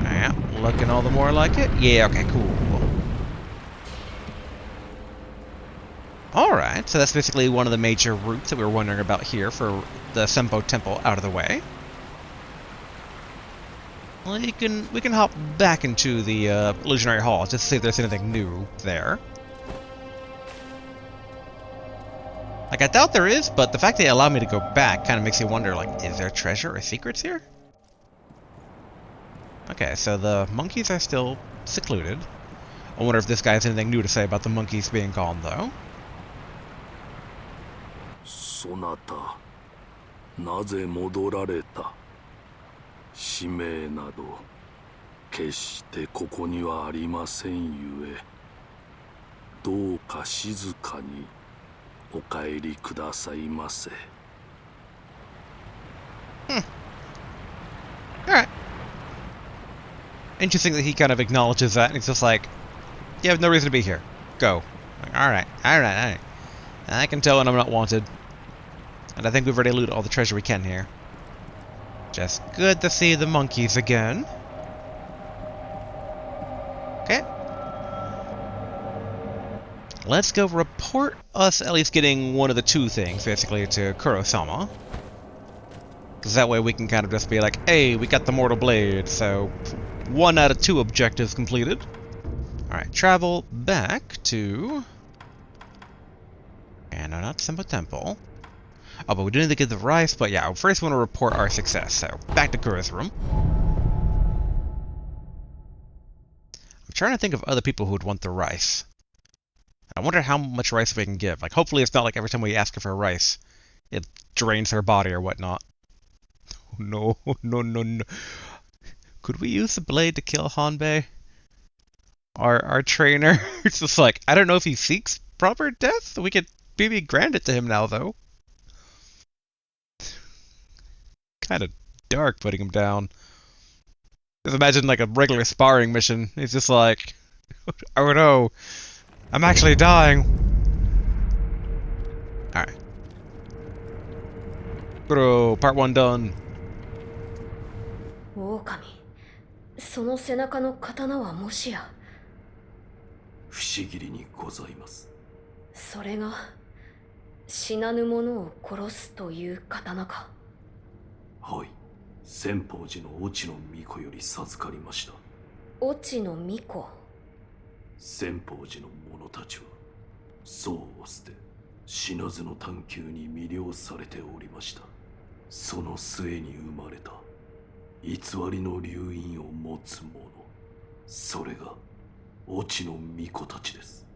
Yeah, looking all the more like it. Yeah, okay, cool. Alright, so that's basically one of the major routes that we were wondering about here for the Senpou Temple out of the way. Well, we can hop back into the illusionary hall just to see if there's anything new there. Like, I doubt there is, but the fact they allow me to go back kind of makes you wonder, like, is there treasure or secrets here? Okay, so the monkeys are still secluded. I wonder if this guy has anything new to say about the monkeys being gone, though. そなた、なぜ戻られた？使命など決してここにはありませんゆえ、どうか静かにお帰りくださいませ。Alright. Interesting that he kind of acknowledges that, and he's just like, you have no reason to be here. Go. Like, alright. I can tell when I'm not wanted. And I think we've already looted all the treasure we can here. Just good to see the monkeys again. Okay. Let's go report us at least getting one of the two things, basically, to Kuro-sama. Because that way we can kind of just be like, hey, we got the Mortal Blade, so 1 out of 2 objectives completed. Alright, travel back to... And no, not Senpou Temple. Oh, but we do need to get the rice, but yeah, first we want to report our success, so back to Kuro's room. I'm trying to think of other people who would want the rice. I wonder how much rice we can give. Like, hopefully it's not like every time we ask her for rice, it drains her body or whatnot. No. Could we use the blade to kill Hanbei? Our trainer? It's just like, I don't know if he seeks proper death. We could maybe grant it to him now, though. Kind of dark putting him down. Just imagine like a regular sparring mission. He's just like, oh no, I'm actually dying. Alright. Kuro, part 1 done. 狼、その背中の刀はもしや。不思議にございます。それが死なぬ者を殺すという刀か。はい、仙宝寺の越智の巫女より授かりました。越智の巫女。仙宝寺の者たちは僧を捨て死なずの探求に魅了されておりました。その末に生まれた偽りの流因を持つ者、それが越智の巫女たちです。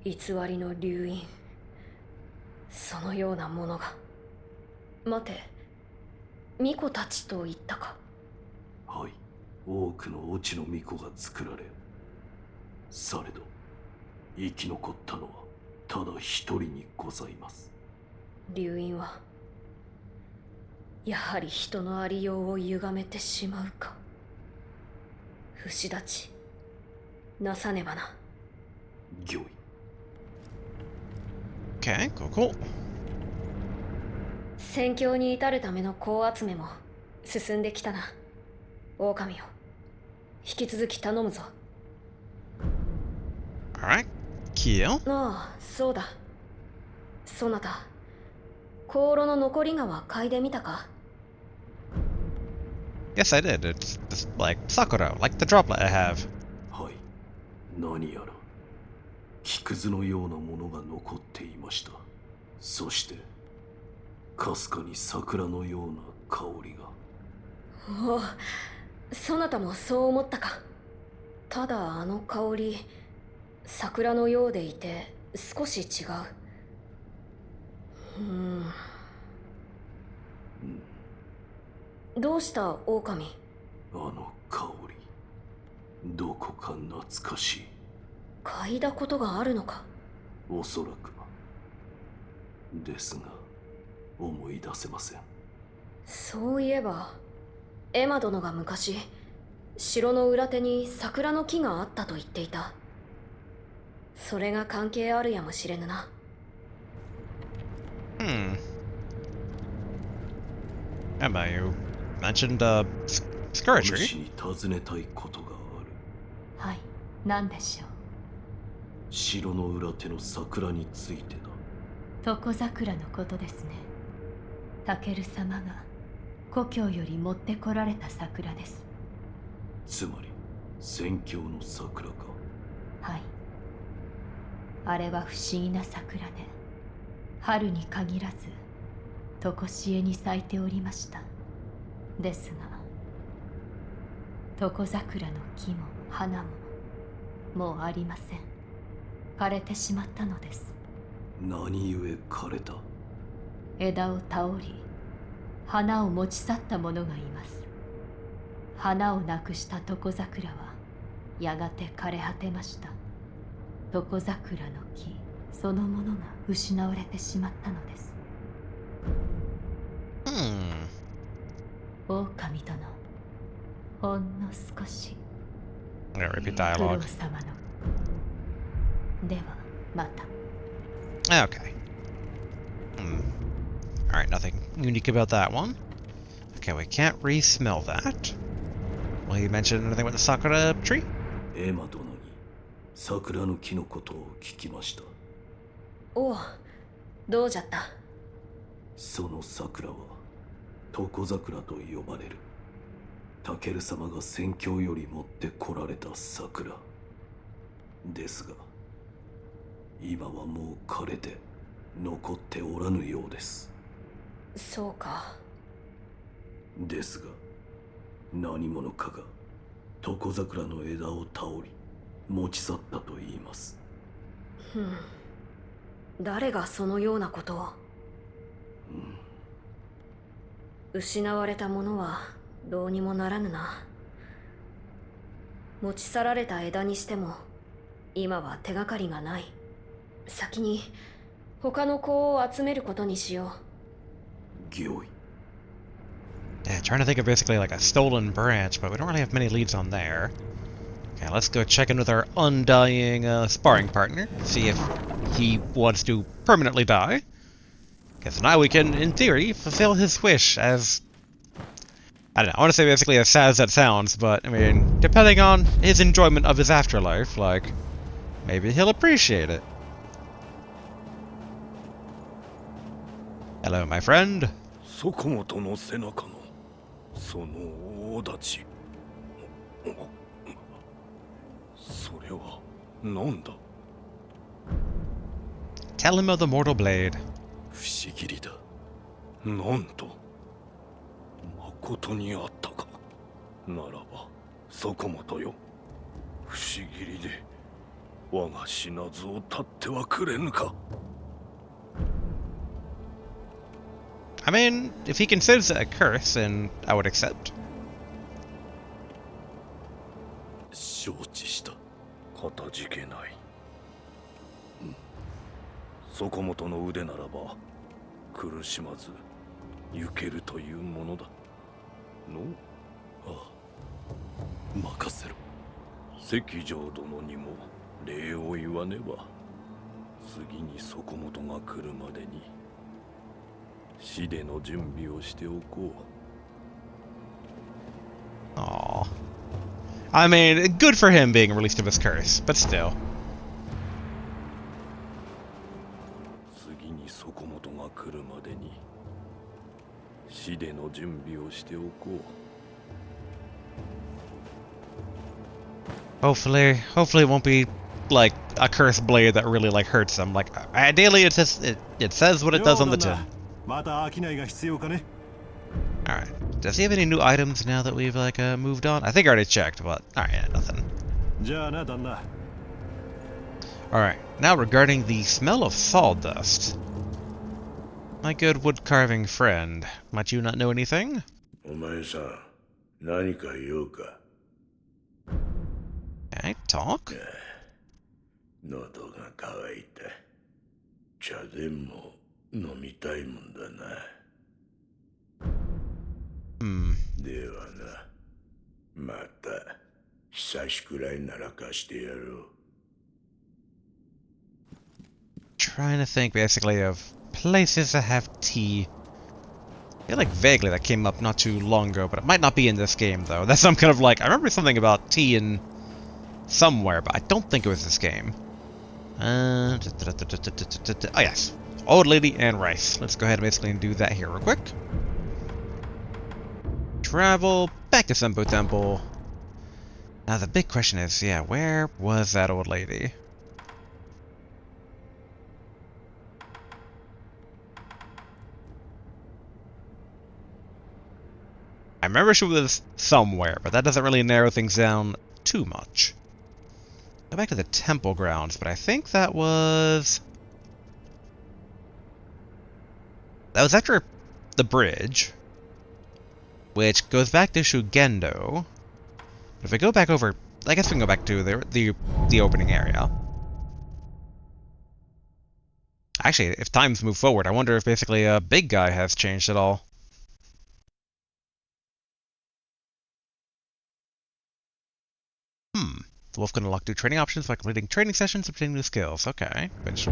偽りの流因、そのようなものが。待て、巫女たちと言ったか。はい、多くの落ちの巫女が作られ、されど生き残ったのはただ一人にございます。流因はやはり人のありようを歪めてしまうか。不死立ちなさねばな。御意。Okay, cool, cool. 戦況に至るための功集めも進んできたな。狼よ、引き続き頼むぞ。Alright, kill. ああ、そうだ。そなた、香炉の残り川嗅いでみたか？ Yes, I did. It's just like Sakura, like the droplet I have. はい、何やら木くずのようなものが残っていました。そしてかすかに桜のような香りが。おお、そなたもそう思ったか。ただあの香り、桜のようでいて少し違う。どうした狼？あの香り、どこか懐かしい。嗅いだことがあるのか？おそらくですが思い出せません。そういえばエマ殿が昔城の裏手に桜の木があったと言っていた。それが関係あるやもしれぬな。Emma, you mentioned Sekiro 主 tree. に尋ねたいことがある。はい、何でしょう。城の裏手の桜についてだ。床桜のことですね。タケル様が故郷より持ってこられた桜です。つまり戦況の桜か。はい。あれは不思議な桜で、春に限らず常しえに咲いておりました。ですが床桜の木も花ももうありません。枯れてしまったのです。何故枯れた？枝を倒り花を持ち去った者がいます。花をなくした床桜はやがて枯れ果てました。床桜の木そのものが失われてしまったのです。狼殿、ほんの少し I'm gonna repeat 九郎 dialogue. 様の。ではまた。 Okay. Alright, nothing unique about that one. Okay, we can't re-smell that. Well, you mentioned anything with the Sakura tree? エマ殿に桜の木のことを聞きました。おう、どうじゃった？その桜は床桜と呼ばれる。タケル様が戦況より持ってこられた桜ですが、今はもう枯れて残っておらぬようです。そうか。ですが何者かが床桜の枝を倒り持ち去ったと言います。誰がそのようなことを？失われたものはどうにもならぬな。持ち去られた枝にしても今は手がかりがない。先に他の子を集めることにしよう。御意。 Yeah, trying to think of basically like a stolen branch, but we don't really have many leads on there. Okay, let's go check in with our undying sparring partner, see if he wants to permanently die. Because now we can, in theory, fulfill his wish as... I don't know, I want to say basically as sad as that sounds, but, I mean, depending on his enjoyment of his afterlife, like, maybe he'll appreciate it. Hello, my friend. そこもとの背中のその大立ち、それは何だ？ Tell him of the mortal blade. 不思議りだ。なんと誠にあったか。ならばそこもとよ、不思議りで我が死なずを絶ってはくれぬか。I mean, if he considers it a curse, then I would accept. 承知した。かたじけない。底本の腕ならば苦しまず行けるというものだの。ああ、任せろ。関城殿にも礼を言わねば。次に底本が来るまでに死での準備をしておこう。 Aww. I mean, good for him being released of his curse, but still. 次に底本が来るまでに死での準備をしておこう。 Hopefully it won't be like a cursed blade that really like hurts them. Like ideally, it says what it does on the tin. また商いが必要かね。 All right. Does he have any new items now that we've like moved on? I think I already checked, but all right, yeah, nothing. じゃあな、旦那。 All right. Now regarding the smell of sawdust. My good wood carving friend, might you not know anything? お前さん、何か言うか。 Okay, talk. 喉が渇いた。茶でも飲みたいもんだな。ではな、また久しくらいならかしてやろう。 Trying to think basically of places that have tea. I feel like vaguely that came up not too long ago, but it might not be in this game though. That's some kind of like, I remember something about tea in somewhere, but I don't think it was this game. Oh yes, old lady and rice. Let's go ahead and basically do that here real quick. Travel back to Senpou Temple. Now the big question is, yeah, where was that old lady? I remember she was somewhere, but that doesn't really narrow things down too much. Go back to the temple grounds, but I think that was after the bridge, which goes back to Shugendo. But if I go back over, I guess we can go back to the opening area. Actually, if times move forward, I wonder if basically a big guy has changed at all. The wolf can unlock new training options by completing training sessions and obtaining new skills. Okay, which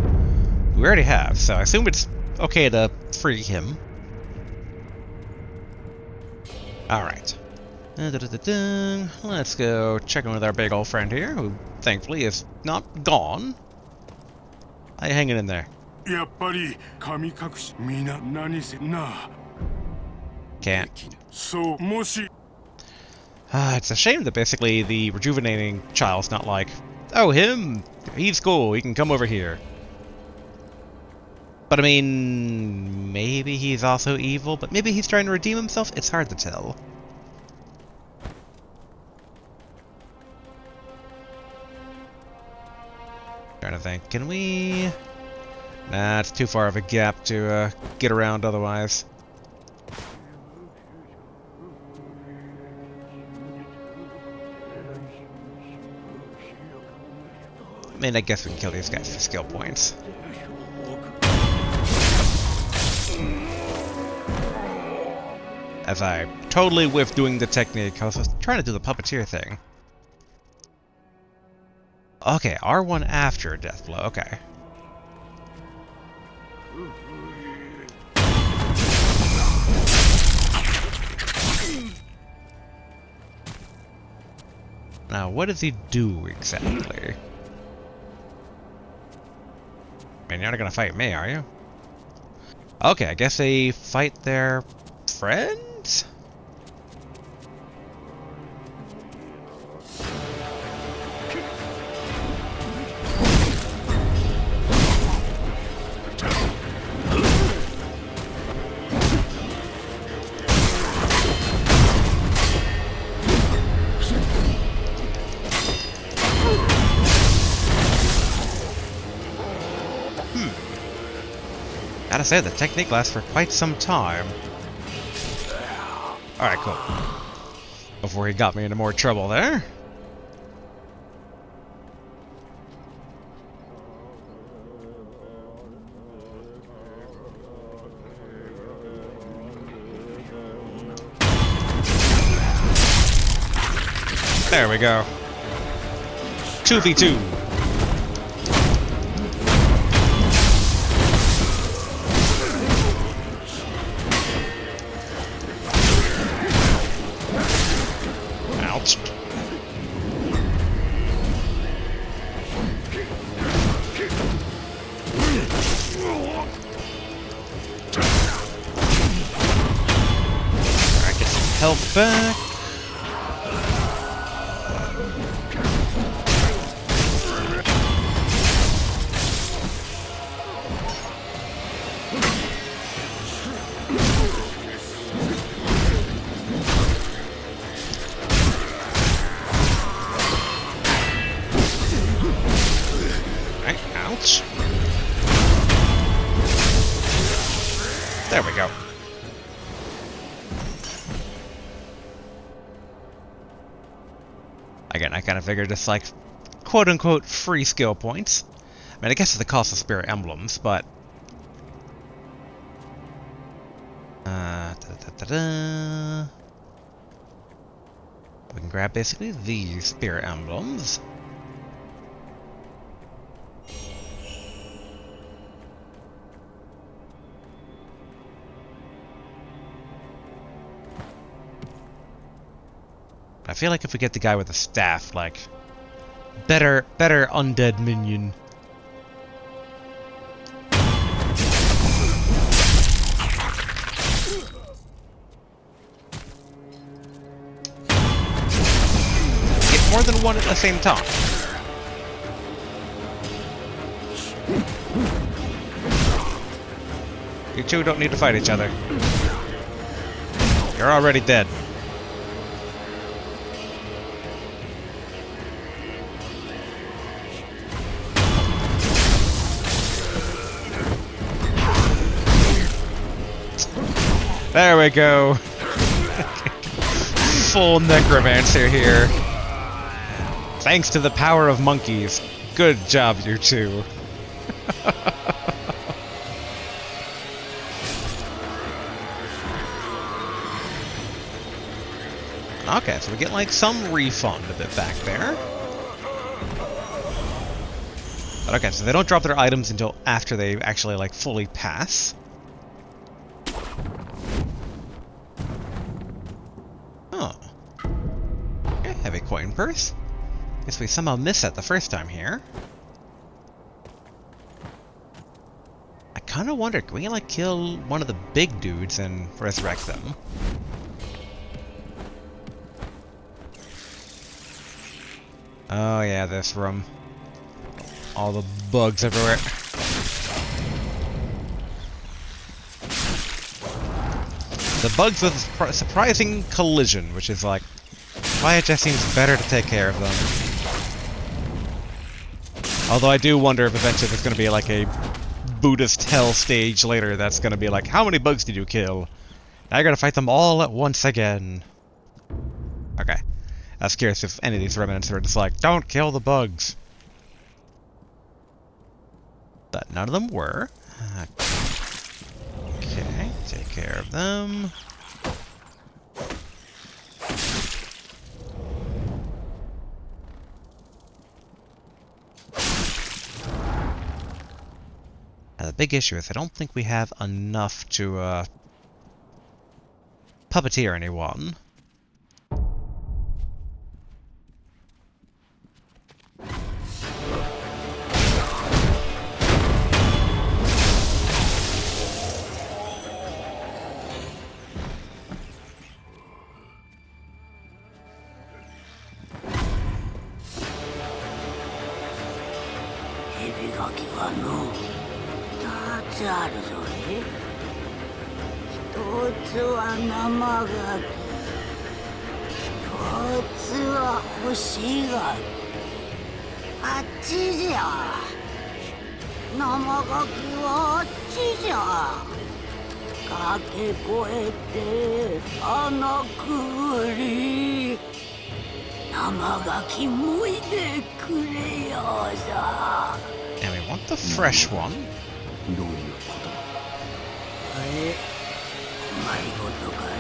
we already have, so I assume it's okay to free him. Alright. Let's go check in with our big old friend here, who thankfully is not gone. How you hanging in there? Can't. It's a shame that basically the rejuvenating child's not like, oh, him, he's cool, he can come over here. But I mean, maybe he's also evil, but maybe he's trying to redeem himself? It's hard to tell. Trying to think, can we... Nah, it's too far of a gap to get around otherwise. I mean, I guess we can kill these guys for skill points. As I totally whiffed doing the technique, I was trying to do the puppeteer thing. Okay, R1 after Deathblow, okay. Now, what does he do exactly? I mean, you're not gonna fight me, are you? Okay, I guess they fight their friends? Gotta say, the technique lasts for quite some time. Alright, cool. Before he got me into more trouble there. There we go. 2v2. Ouch. Alright, get some health back. Ouch. There we go. Again, I kind of figured it's like quote-unquote free skill points. I mean, I guess it's the cost of spirit emblems, but... We can grab basically these spirit emblems. I feel like if we get the guy with the staff, like, better undead minion. Get more than one at the same time. You two don't need to fight each other. You're already dead. There we go. Full necromancer here. Thanks to the power of monkeys. Good job, you two. Okay, so we get like some refund a bit back there. But okay, so they don't drop their items until after they actually like fully pass. Heavy coin purse. Guess we somehow missed that the first time here. I kind of wonder, can we like kill one of the big dudes and resurrect them? Oh yeah, this room. All the bugs everywhere. The bugs with surprising collision, which is like, why it just seems better to take care of them. Although I do wonder if eventually there's going to be like a Buddhist hell stage later that's going to be like, how many bugs did you kill? Now you're going to fight them all at once again. Okay. I was curious if any of these remnants were just like, don't kill the bugs. But none of them were. Okay, take care of them. Now the big issue is I don't think we have enough to puppeteer anyone. じゃ。駆け越えて穴くぐり、生ガキもいでくれよさ。 And we want the fresh one. どういうことだ。あれ、困りごとかい。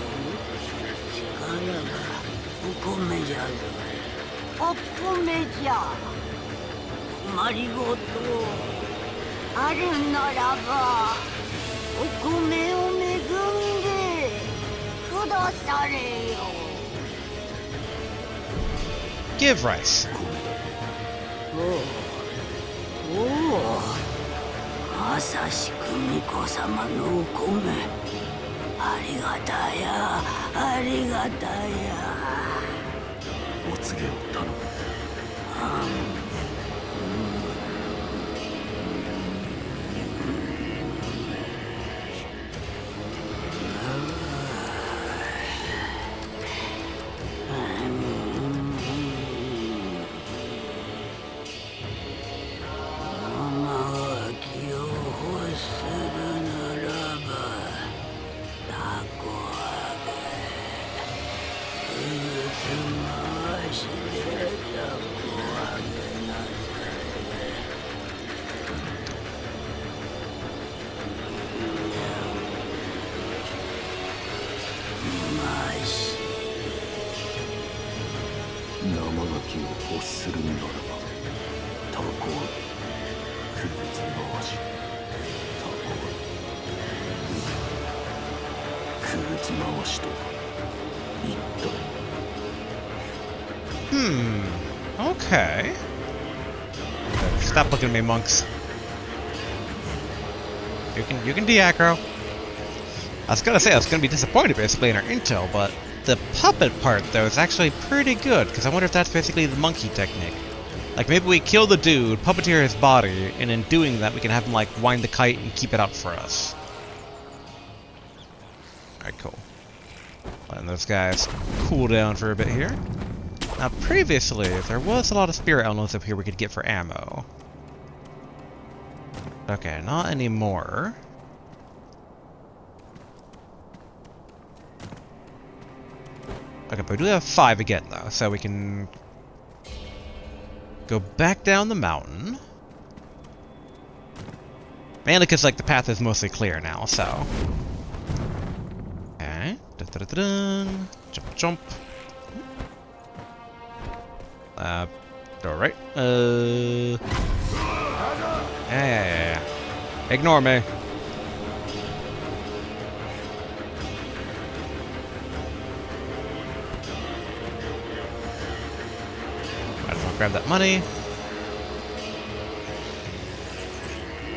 力がお米じゃぞ。お米じゃ。困りごとあるならば、お米を恵んでくだされよ。 Give rice. おお、まさしく巫女様のお米。ありがたや、ありがたや。お告げを頼む。生ガキを欲するならば、タコはくるつ回し、タコはくるつ回しと言った。Okay. Stop looking at me, monks. You can de-aggro. I was gonna say I was gonna be disappointed basically in our intel, but the puppet part though is actually pretty good, because I wonder if that's basically the monkey technique. Like maybe we kill the dude, puppeteer his body, and in doing that we can have him like wind the kite and keep it up for us. Alright, cool. Letting those guys cool down for a bit here. Now previously, there was a lot of spirit elements up here we could get for ammo. Okay, not anymore. Okay, but we do have 5 again though, so we can go back down the mountain. Mainly because like the path is mostly clear now, so. Okay. Dun-dun-dun-dun. Jump, jump. Alright. Yeah. Ignore me. Might as well grab that money.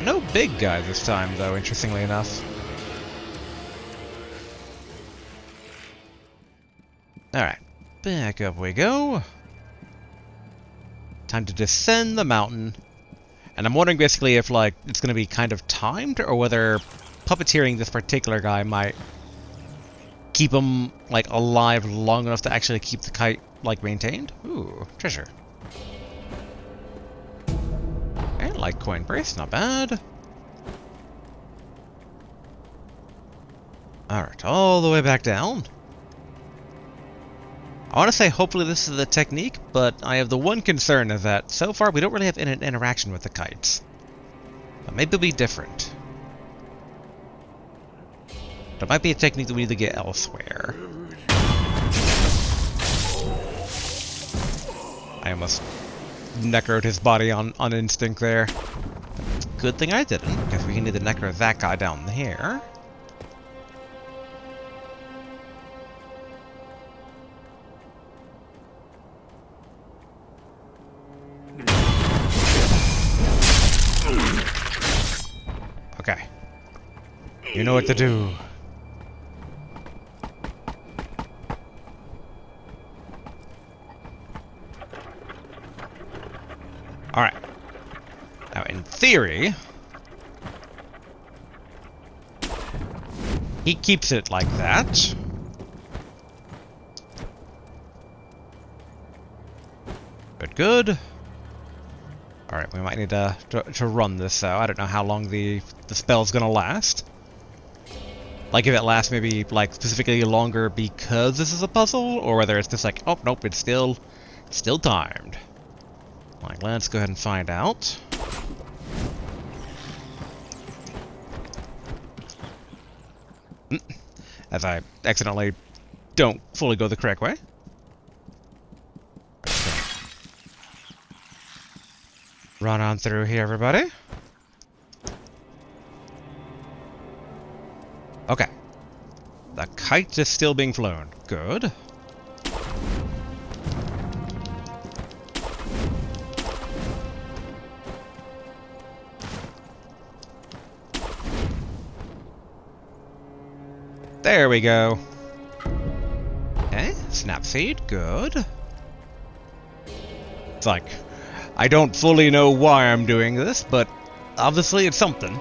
No big guy this time, though, interestingly enough. Alright. Back up we go. Time to descend the mountain. And I'm wondering basically if, like, it's going to be kind of timed, or whether puppeteering this particular guy might keep him, like, alive long enough to actually keep the kite, like, maintained. Ooh, treasure. And Litecoin brace, not bad. Alright, all the way back down. I want to say hopefully this is the technique, but I have the one concern is that so far we don't really have an interaction with the kites. But maybe it'll be different. There might be a technique that we need to get elsewhere. I almost necroed his body on instinct there. Good thing I didn't, because we need to necro that guy down here. Okay. You know what to do. Alright. Now, in theory, he keeps it like that. Good, good. Alright, we might need to run this, so I don't know how long the spell's gonna last. Like, if it lasts maybe, like, specifically longer because this is a puzzle, or whether it's just like, oh, nope, it's still timed. Like, let's go ahead and find out. As I accidentally don't fully go the correct way. Run on through here, everybody. Okay. The kite is still being flown. Good. There we go. Okay, snap seed, good. It's like, I don't fully know why I'm doing this, but obviously it's something.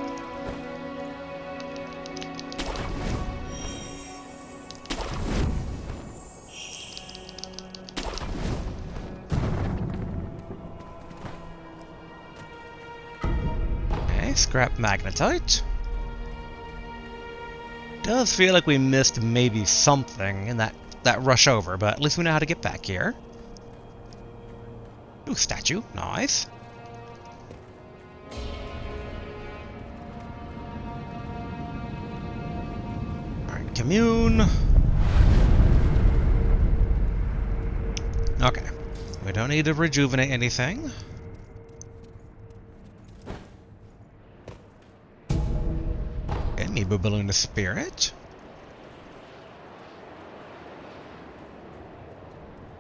Okay, scrap magnetite. Does feel like we missed maybe something in that rush over, but at least we know how to get back here. Ooh, statue. Nice. Alright, commune. Okay. We don't need to rejuvenate anything. Okay, Amiibo Balloon the Spirit.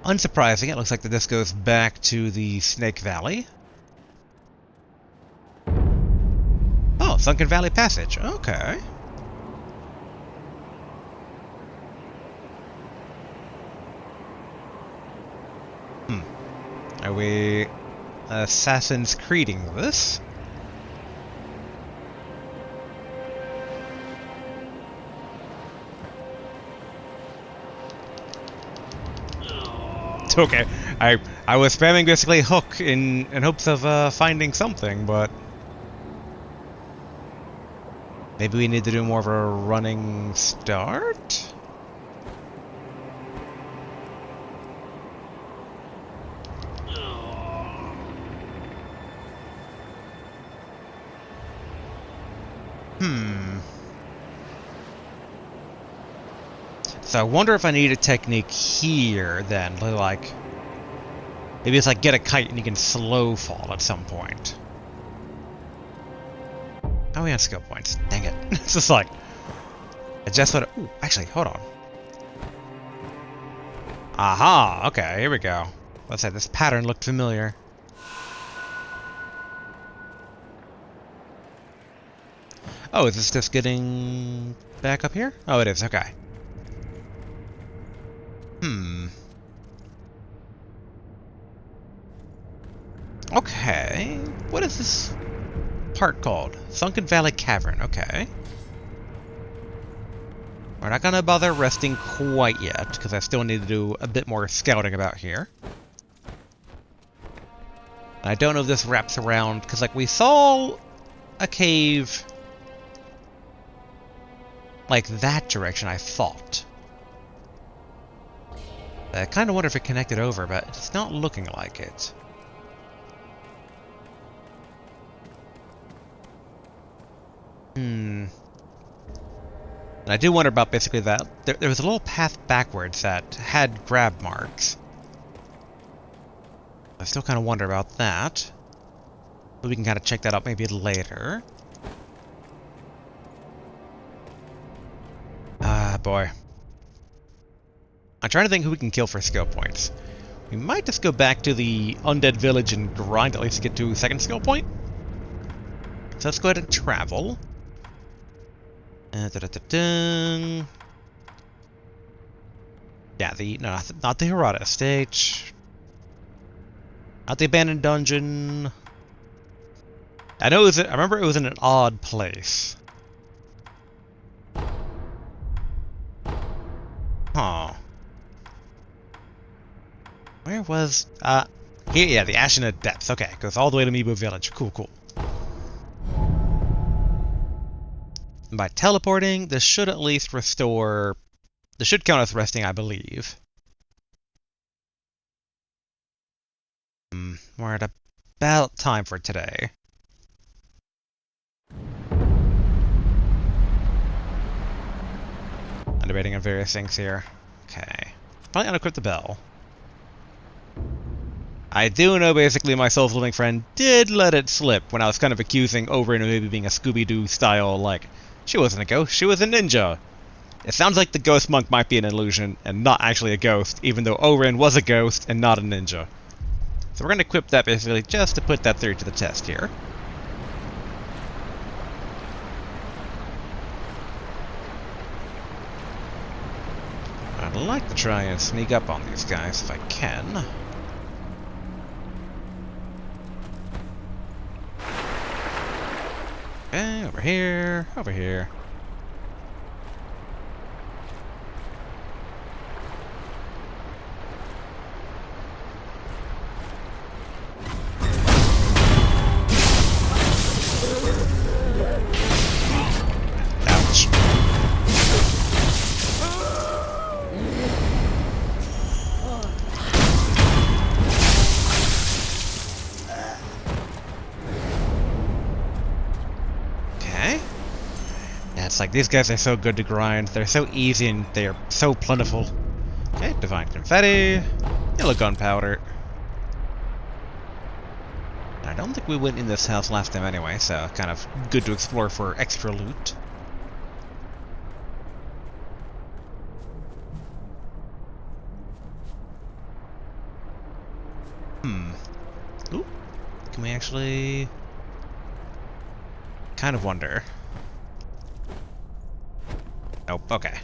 Unsurprising, it looks like that this goes back to the Snake Valley. Oh, Sunken Valley Passage. Okay. Are we Assassin's Creeding this? Okay, I was spamming basically hook in hopes of finding something, but maybe we need to do more of a running start? So I wonder if I need a technique here then, like, maybe it's like get a kite and you can slow fall at some point. Oh, we have skill points. Dang it. It's just like, I just what. Ooh, actually, hold on. Aha! Okay, here we go. Let's say this pattern looked familiar. Oh, is this just getting back up here? Oh, it is. Okay. Okay. What is this part called? Sunken Valley Cavern. Okay. We're not gonna bother resting quite yet, because I still need to do a bit more scouting about here. I don't know if this wraps around, because, like, we saw a cave like that direction, I thought. I kind of wonder if it connected over, but it's not looking like it. And I do wonder about basically that. There was a little path backwards that had grab marks. I still kind of wonder about that. But we can kind of check that out maybe later. Ah, boy. I'm trying to think who we can kill for skill points. We might just go back to the undead village and grind at least to get to a second skill point. So let's go ahead and travel. Yeah, not the Hirata Estate. Not the abandoned dungeon. I remember it was in an odd place. Huh. Where was Here, yeah, the Ashina Depths. Okay, goes all the way to Mibu Village. Cool, cool. And by teleporting, this should at least restore... This should count as resting, I believe. We're at about time for today. I'm debating on various things here. Okay. Probably unequip the bell. I do know basically my self-living friend did let it slip when I was kind of accusing Orin of maybe being a Scooby-Doo style, like, she wasn't a ghost, she was a ninja. It sounds like the ghost monk might be an illusion and not actually a ghost, even though Orin was a ghost and not a ninja. So we're going to equip that basically just to put that theory to the test here. I'd like to try and sneak up on these guys if I can. Okay, over here, over here. Ouch. It's like, these guys are so good to grind, they're so easy and they're so plentiful. Okay, Divine Confetti, Yellow Gunpowder. I don't think we went in this house last time anyway, so kind of good to explore for extra loot. Ooh, can we actually... kind of wonder. Nope, okay.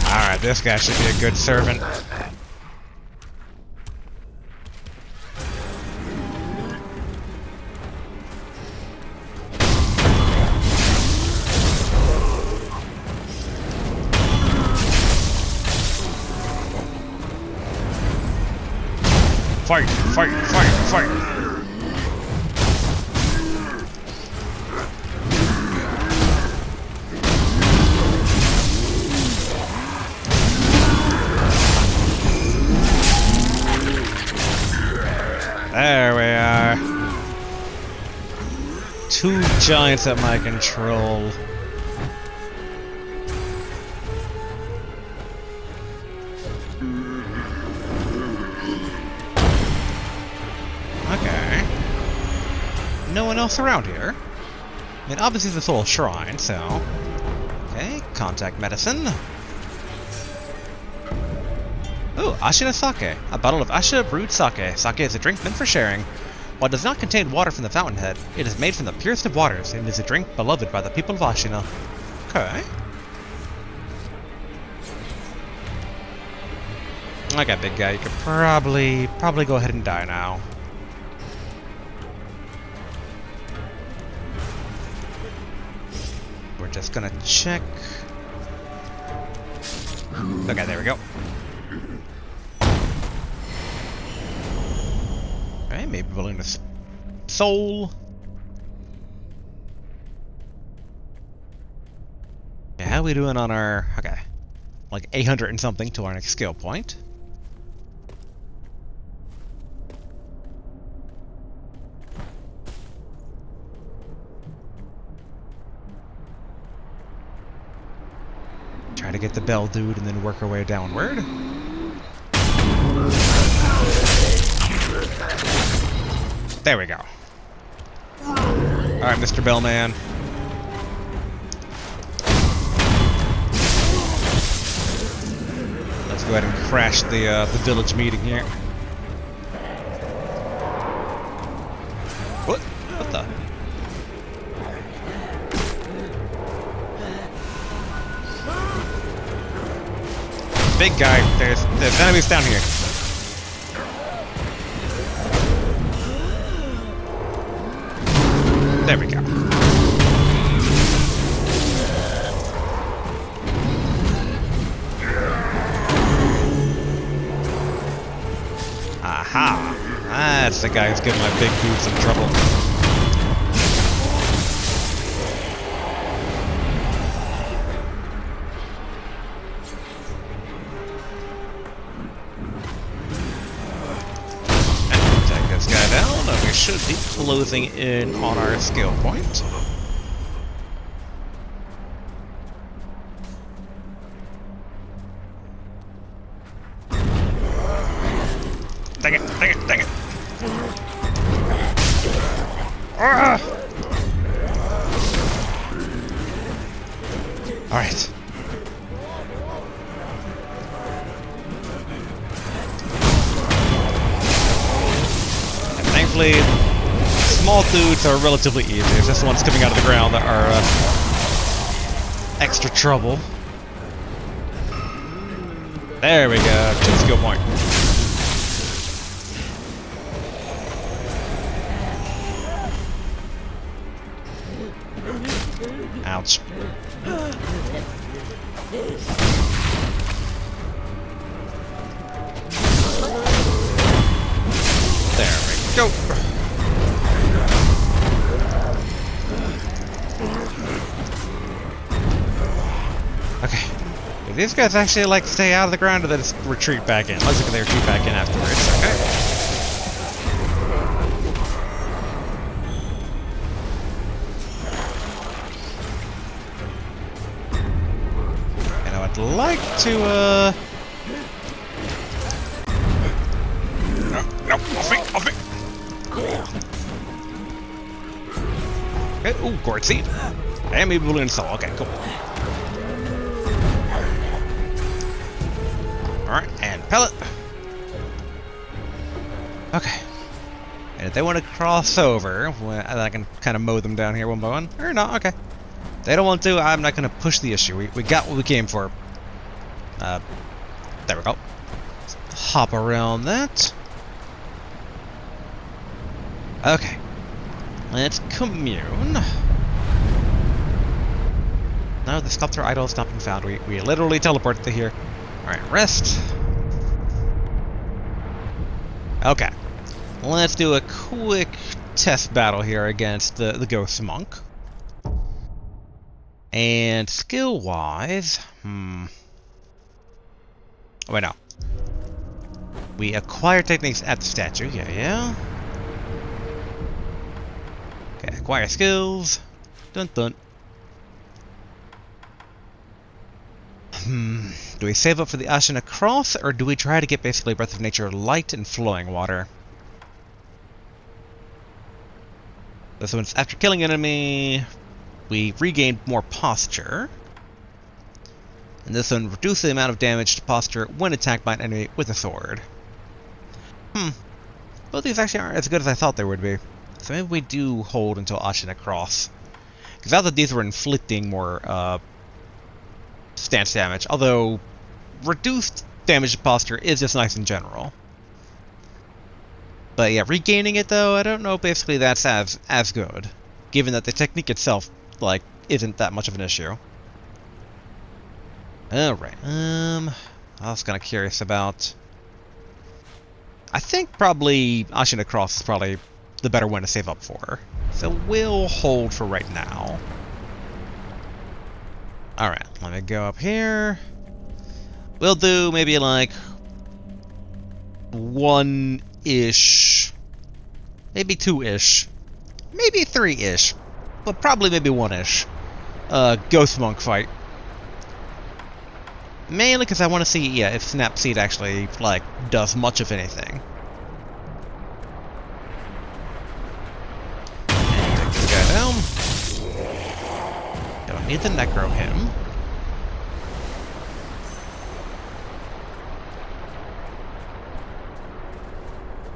Alright, this guy should be a good servant. Fight! Fight! Fight! Fight! There we are. Two giants at my control. Okay. No one else around here. I mean, obviously it's a soul shrine, so... Okay, contact medicine. Ooh, Ashina Sake. A bottle of Ashina brewed sake. Sake is a drink meant for sharing. While it does not contain water from the fountainhead, it is made from the purest of waters and is a drink beloved by the people of Ashina. Okay. Okay, big guy, you could probably go ahead and die now. We're just gonna check. Okay, there we go. Okay, maybe willingness soul. Okay, how are we doing on our... Okay. Like 800 and something to our next skill point. Try to get the bell dude and then work our way downward. There we go. Alright, Mr. Bellman. Let's go ahead and crash the village meeting here. What? What the? Big guy, there's enemies down here. There we go. Aha! That's the guy who's getting my big boots in trouble. And take this guy down, and we should be closing in on our skill point. Dang it, dang it, dang it! Ah! Alright. And thankfully, small dudes are relatively easy. It's just the ones coming out of the ground that are extra trouble. There we go, 2 skill point. Ouch. There we go. Okay. Do these guys actually like stay out of the ground or they just retreat back in? Looks like they retreat back in afterwards. Okay. I'd like to, No, off me, off me! Okay, ooh, gourd seed. And maybe balloon soul, okay, cool. Alright, and pellet. Okay. And if they want to cross over, I can kind of mow them down here one by one. Or not, okay. They don't want to, I'm not going to push the issue. We got what we came for. There we go. Let's hop around that. Okay. Let's commune. No, the sculptor idol has not been found. We literally teleported to here. Alright, rest. Okay. Let's do a quick test battle here against the Ghost Monk. And skill-wise, wait, no. We acquire techniques at the statue, yeah. Okay, acquire skills. Dun dun. Do we save up for the Ashina Cross, or do we try to get basically Breath of Nature light and flowing water? This one's after killing an enemy, we regain more posture. And this one reduces the amount of damage to posture when attacked by an enemy with a sword. Both these actually aren't as good as I thought they would be. So maybe we do hold until Ashina Cross. Because I thought these were inflicting more stance damage, although reduced damage to posture is just nice in general. But yeah, regaining it though, I don't know if basically that's as good. Given that the technique itself, like, isn't that much of an issue. Alright, I was kind of curious about... I think probably Ashina Cross is probably the better one to save up for. So we'll hold for right now. Alright, let me go up here. We'll do maybe like... 1-ish. Maybe 2-ish. Maybe 3-ish. But probably maybe 1-ish. Ghost Monk fight. Mainly because I want to see, yeah, if Snapseed actually, like, does much of anything. And take this guy down. Don't need to necro him.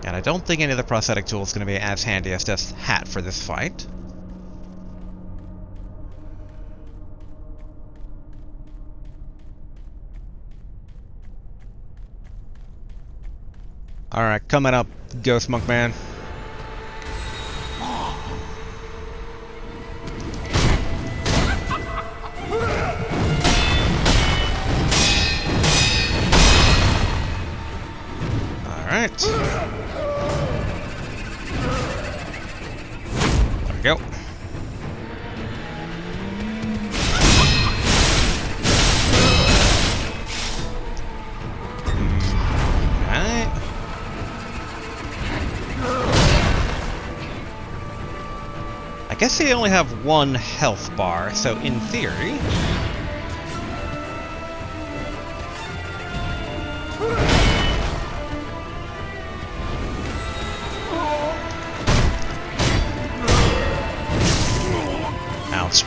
And I don't think any of the prosthetic tool is going to be as handy as this hat for this fight. Alright, coming up, Ghost Monk Man. Alright. There we go. Alright. I guess they only have one health bar, so in theory... Ouch.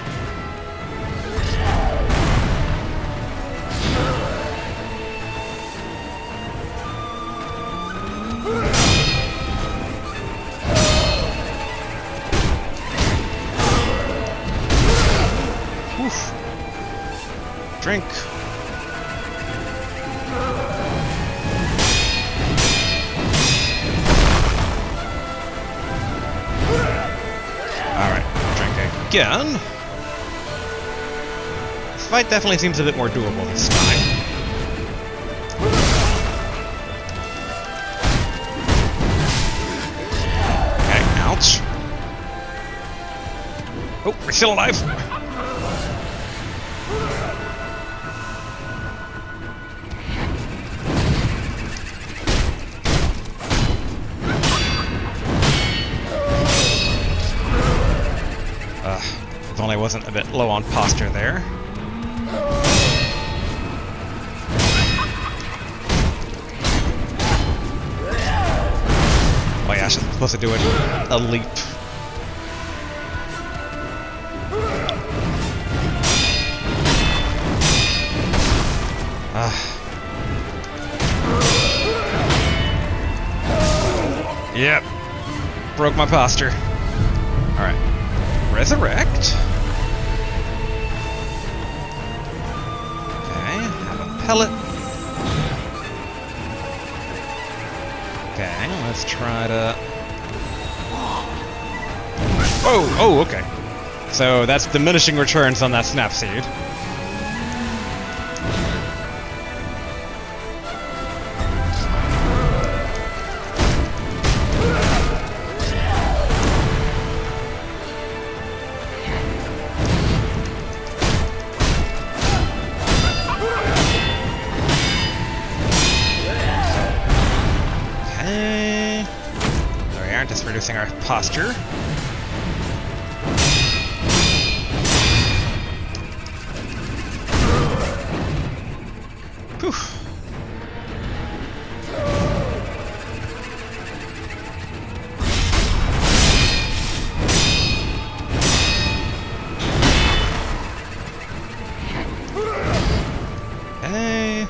Oof. Drink. Alright, drink again. This fight definitely seems a bit more doable this time. Okay, ouch. Oh, we're still alive! If only I wasn't a bit low on posture there. Oh yeah, I was supposed to do a leap. Yep. Broke my posture. Alright. Resurrect. Okay, have a pellet. Okay, let's try to... Oh, okay. So that's diminishing returns on that snap seed. Just reducing our posture. Whew. Hey.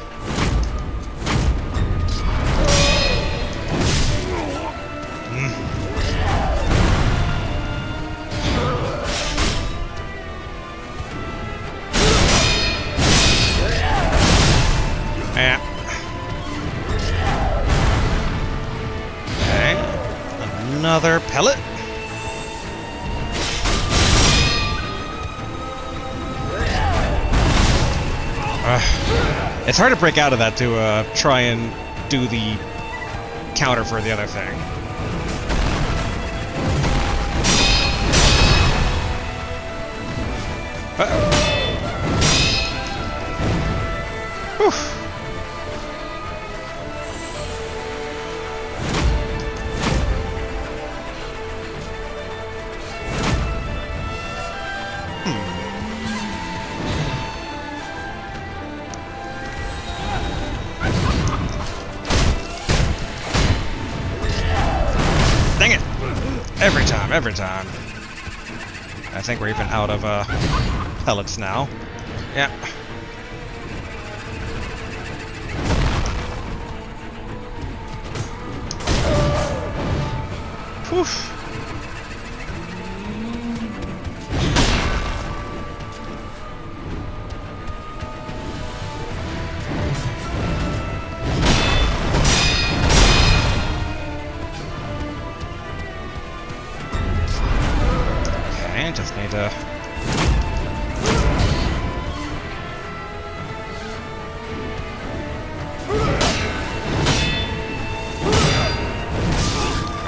Another pellet. It's hard to break out of that to try and do the counter for the other thing. Whew. Dang it! Every time. I think we're even out of pellets now. Yeah. Whew. Just need to...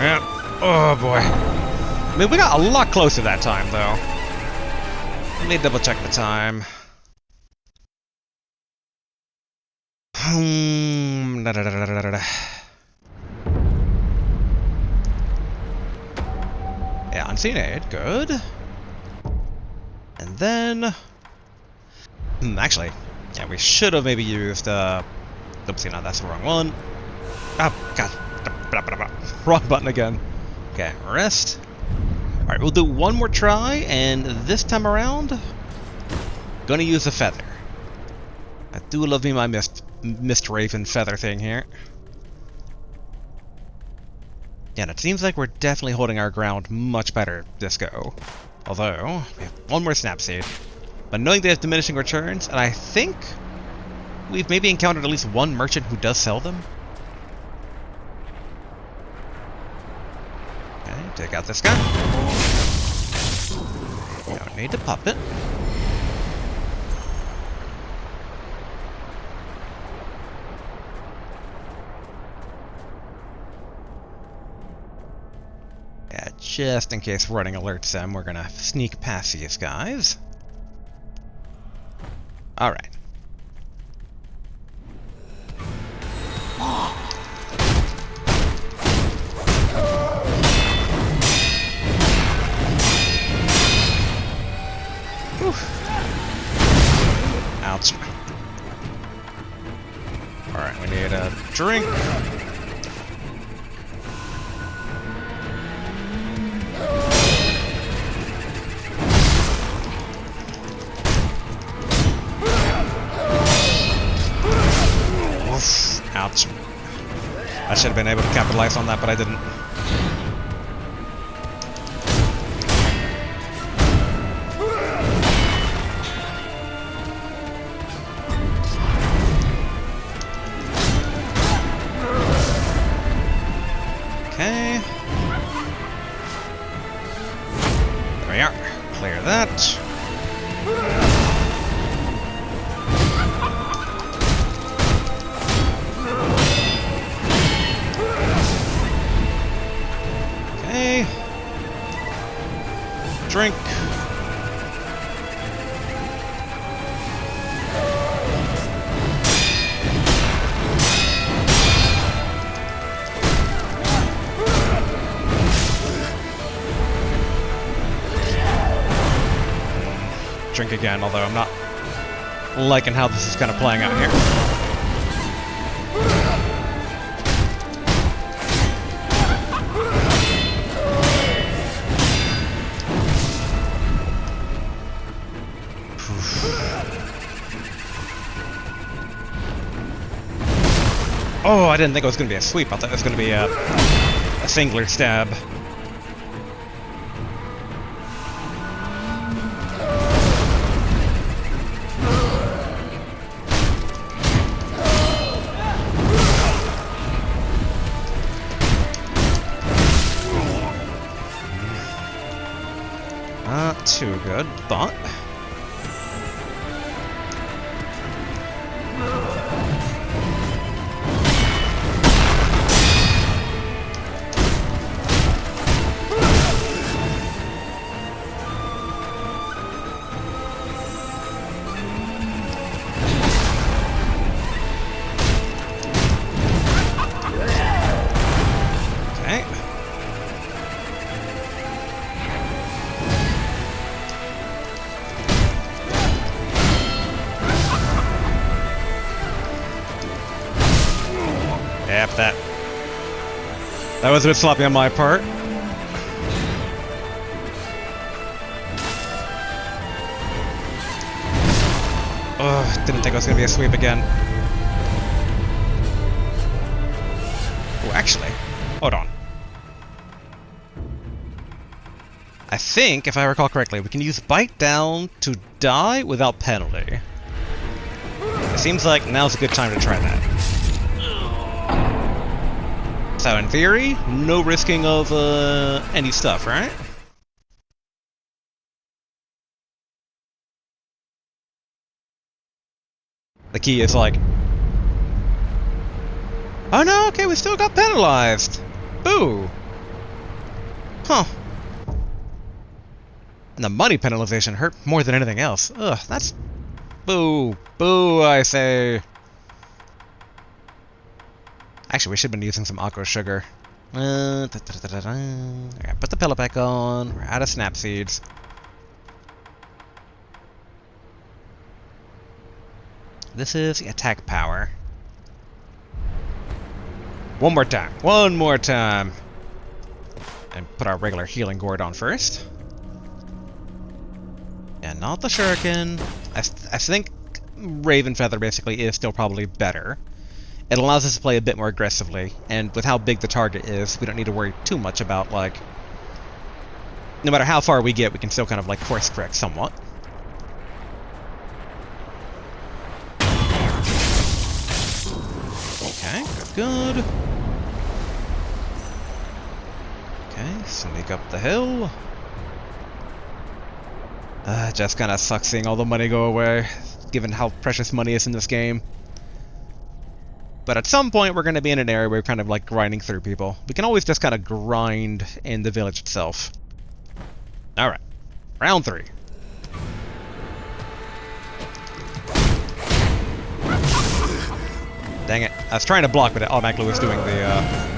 Yeah. Oh boy. I mean, we got a lot closer that time, though. Let me double check the time. Yeah, unseen aid, good. And then... actually, yeah, we should have maybe used, oopsie, no, that's the wrong one. Oh, god. Wrong button again. Okay, rest. Alright, we'll do one more try, and this time around, gonna use a feather. I do love me my Mist Raven feather thing here. Yeah, and it seems like we're definitely holding our ground much better this go. Although, we have one more snap seed. But knowing they have diminishing returns, and I think we've maybe encountered at least one merchant who does sell them. Okay, take out this guy. Don't need to pop it. Yeah, just in case running alerts them, we're gonna sneak past these guys. Alright. Ouch. Alright, we need a drink. Oof. Ouch. I should have been able to capitalize on that, but I didn't. Okay. There we are. Clear that. Okay. Drink. Drink again, although I'm not liking how this is kind of playing out here. Oh, I didn't think it was going to be a sweep. I thought it was going to be a singular stab. Not too good, but... Yep, that was a bit sloppy on my part. Ugh, didn't think it was gonna be a sweep again. Oh, actually, hold on. I think, if I recall correctly, we can use Bite Down to die without penalty. It seems like now's a good time to try that. So in theory, no risking of any stuff, right? The key is like, oh no, okay, we still got penalized. Boo. Huh. And the money penalization hurt more than anything else. Ugh, that's... Boo. Boo, I say. Actually, we should have been using some aqua sugar. Alright, put the pillow back on. We're out of snap seeds. This is the attack power. One more time. One more time. And put our regular healing gourd on first. And not the shuriken. I think Raven Feather basically is still probably better. It allows us to play a bit more aggressively, and with how big the target is, we don't need to worry too much about, like... No matter how far we get, we can still kind of, like, course correct somewhat. Okay, good, good. Okay, sneak up the hill. Just kinda sucks seeing all the money go away, given how precious money is in this game. But at some point, we're going to be in an area where we're kind of like grinding through people. We can always just kind of grind in the village itself. Alright. Round 3. Dang it. I was trying to block, but it automatically was doing the,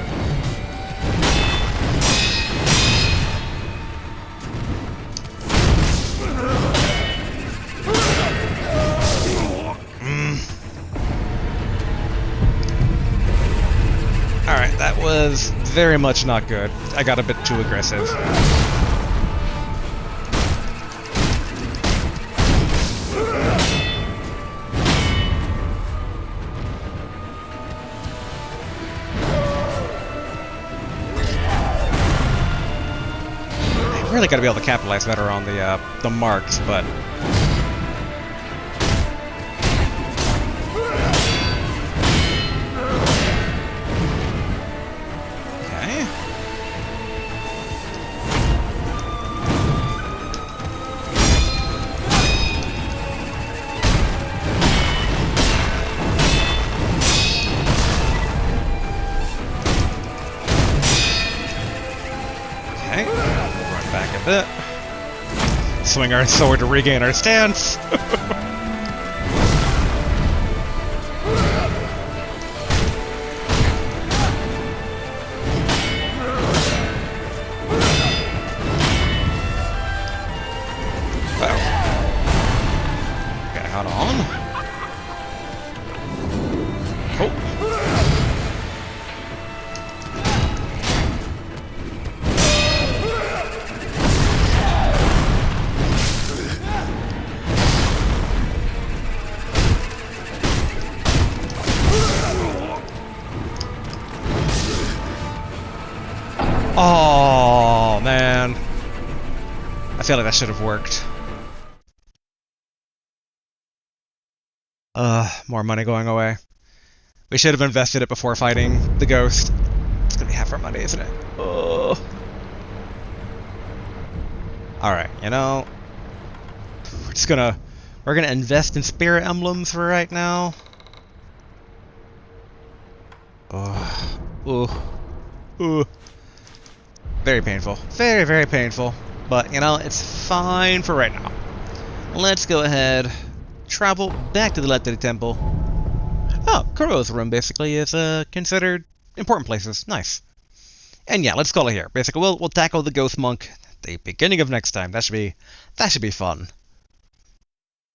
Alright, that was very much not good. I got a bit too aggressive. I really gotta be able to capitalize better on the marks, but... Run back a bit. Swing our sword to regain our stance. Okay, hold on. Oh. Oh, man. I feel like that should have worked. More money going away. We should have invested it before fighting the ghost. It's gonna be half our money, isn't it? Oh. Alright, you know... We're gonna invest in spirit emblems for right now. Oh. Ooh. Ooh. Very painful. Very, very painful. But, you know, it's fine for right now. Let's go ahead, travel back to the Senpou Temple. Oh, Kuro's room basically is considered important places. Nice. And yeah, let's call it here. Basically, we'll tackle the Ghost Monk at the beginning of next time. That should be fun.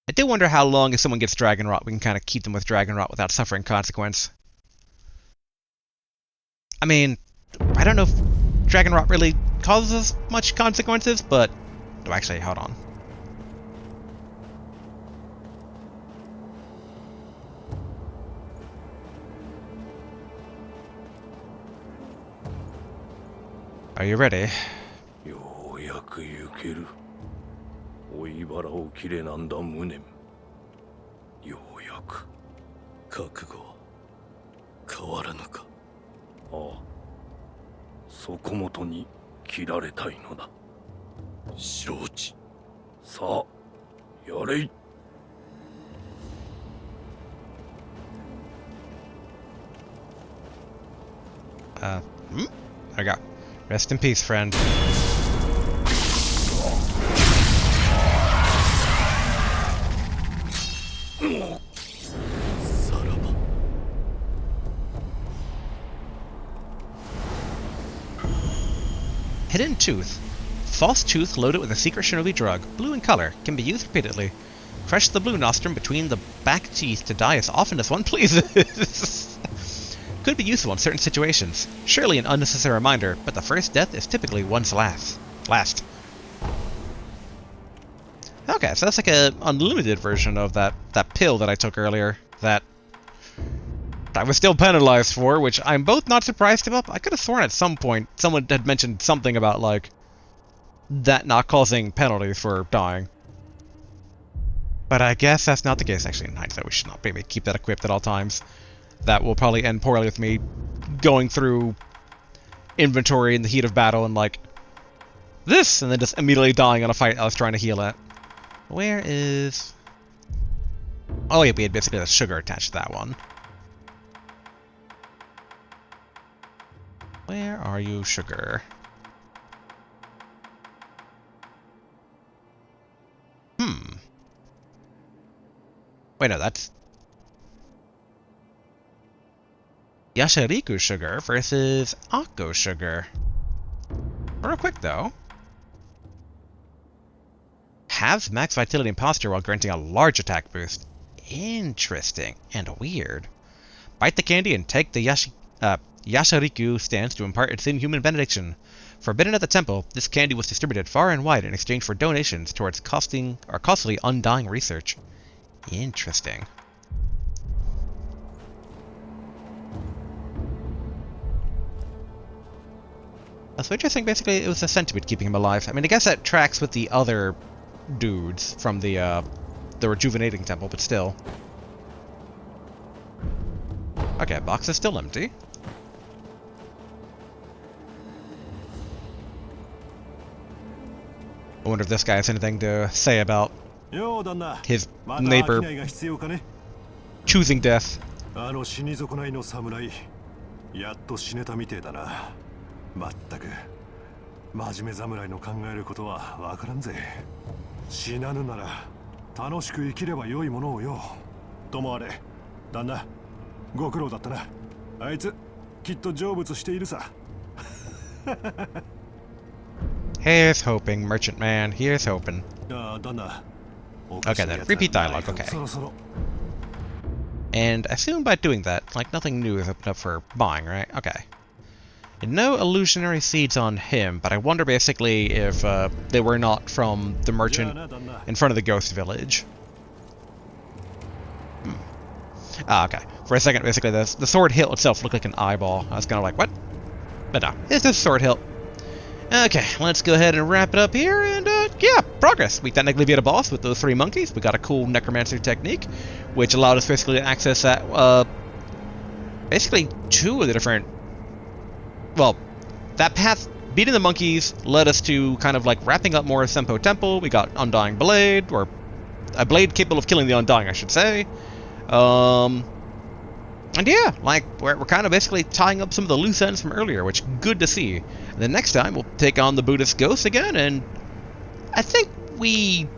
I do wonder how long if someone gets Dragon Rot, we can kind of keep them with Dragon Rot without suffering consequence. I mean, I don't know if Dragon Rot really causes much consequences, but... Oh, actually, hold on. Are you ready? ようやく行ける。追い腹を切れなんだ無念。ようやく。覚悟は変わらぬか。ああ。そこもとに切られたいのだ。承知。さあ、やれい。There we go. Rest in peace, friend. Hidden Tooth. False tooth loaded with a secret shinobi drug, blue in color, can be used repeatedly. Crush the blue nostrum between the back teeth to die as often as one pleases. Could be useful in certain situations. Surely an unnecessary reminder, but the first death is typically one's last. Okay, so that's like an unlimited version of that pill that I took earlier that I was still penalized for, which I'm both not surprised about. I could have sworn at some point someone had mentioned something about, like, that not causing penalties for dying. But I guess that's not the case. Actually, in hindsight, we should not maybe keep that equipped at all times. That will probably end poorly with me going through inventory in the heat of battle and, like, this, and then just immediately dying on a fight I was trying to heal at. Where is... Oh yeah, we had basically the sugar attached to that one. Where are you, sugar? Wait, no, that's... Yashariku sugar versus Akko sugar. Real quick, though. Halves max vitality and posture while granting a large attack boost. Interesting and weird. Bite the candy and take the Yashariku stance to impart its inhuman benediction. Forbidden at the temple, this candy was distributed far and wide in exchange for donations towards costly undying research. Interesting. So interesting, basically, it was a centipede keeping him alive. I mean, I guess that tracks with the other dudes from the rejuvenating temple, but still. Okay, box is still empty. I wonder if this guy has anything to say about his neighbor choosing death. あの死に損ないの侍、やっと死ねたみてえだな。まったく、真面目侍の考えることはわからんぜ。死なぬなら楽しく生きれば良いものをよ。ともあれ、旦那、ご苦労だったな。あいつ、きっと成仏しているさ。Here's hoping, merchant man. Here's hoping. ああ、旦那。Okay, then repeat dialogue. Okay. And I assume by doing that, like, nothing new is opened up for buying, right? Okay. And no illusionary seeds on him, but I wonder basically if they were not from the merchant in front of the ghost village. Ah, okay. For a second, basically, the sword hilt itself looked like an eyeball. I was kind of like, what? But no, it's just a sword hilt. Okay, let's go ahead and wrap it up here, and yeah, progress. We technically beat a boss with those 3 monkeys. We got a cool necromancer technique, which allowed us basically to access that, basically 2 of the different, well, that path, beating the monkeys, led us to kind of like wrapping up more of Senpou Temple. We got Undying Blade, or a blade capable of killing the Undying, I should say. And yeah, like, we're kind of basically tying up some of the loose ends from earlier, which good to see. And then next time, we'll take on the Buddhist ghosts again, and I think we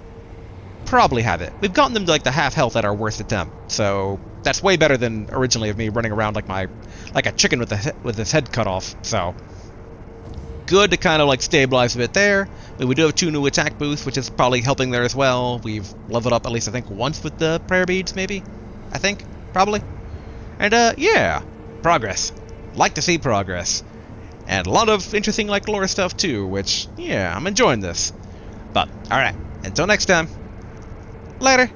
probably have it. We've gotten them to, like, the half health at our worst attempt, so that's way better than originally of me running around like a chicken with his head cut off, so good to kind of, like, stabilize a bit there. But we do have 2 new attack boosts, which is probably helping there as well. We've leveled up at least, I think, once with the prayer beads, maybe? I think? Probably? And, yeah, progress. Like to see progress. And a lot of interesting, like, lore stuff, too, which, yeah, I'm enjoying this. But, alright, until next time, later.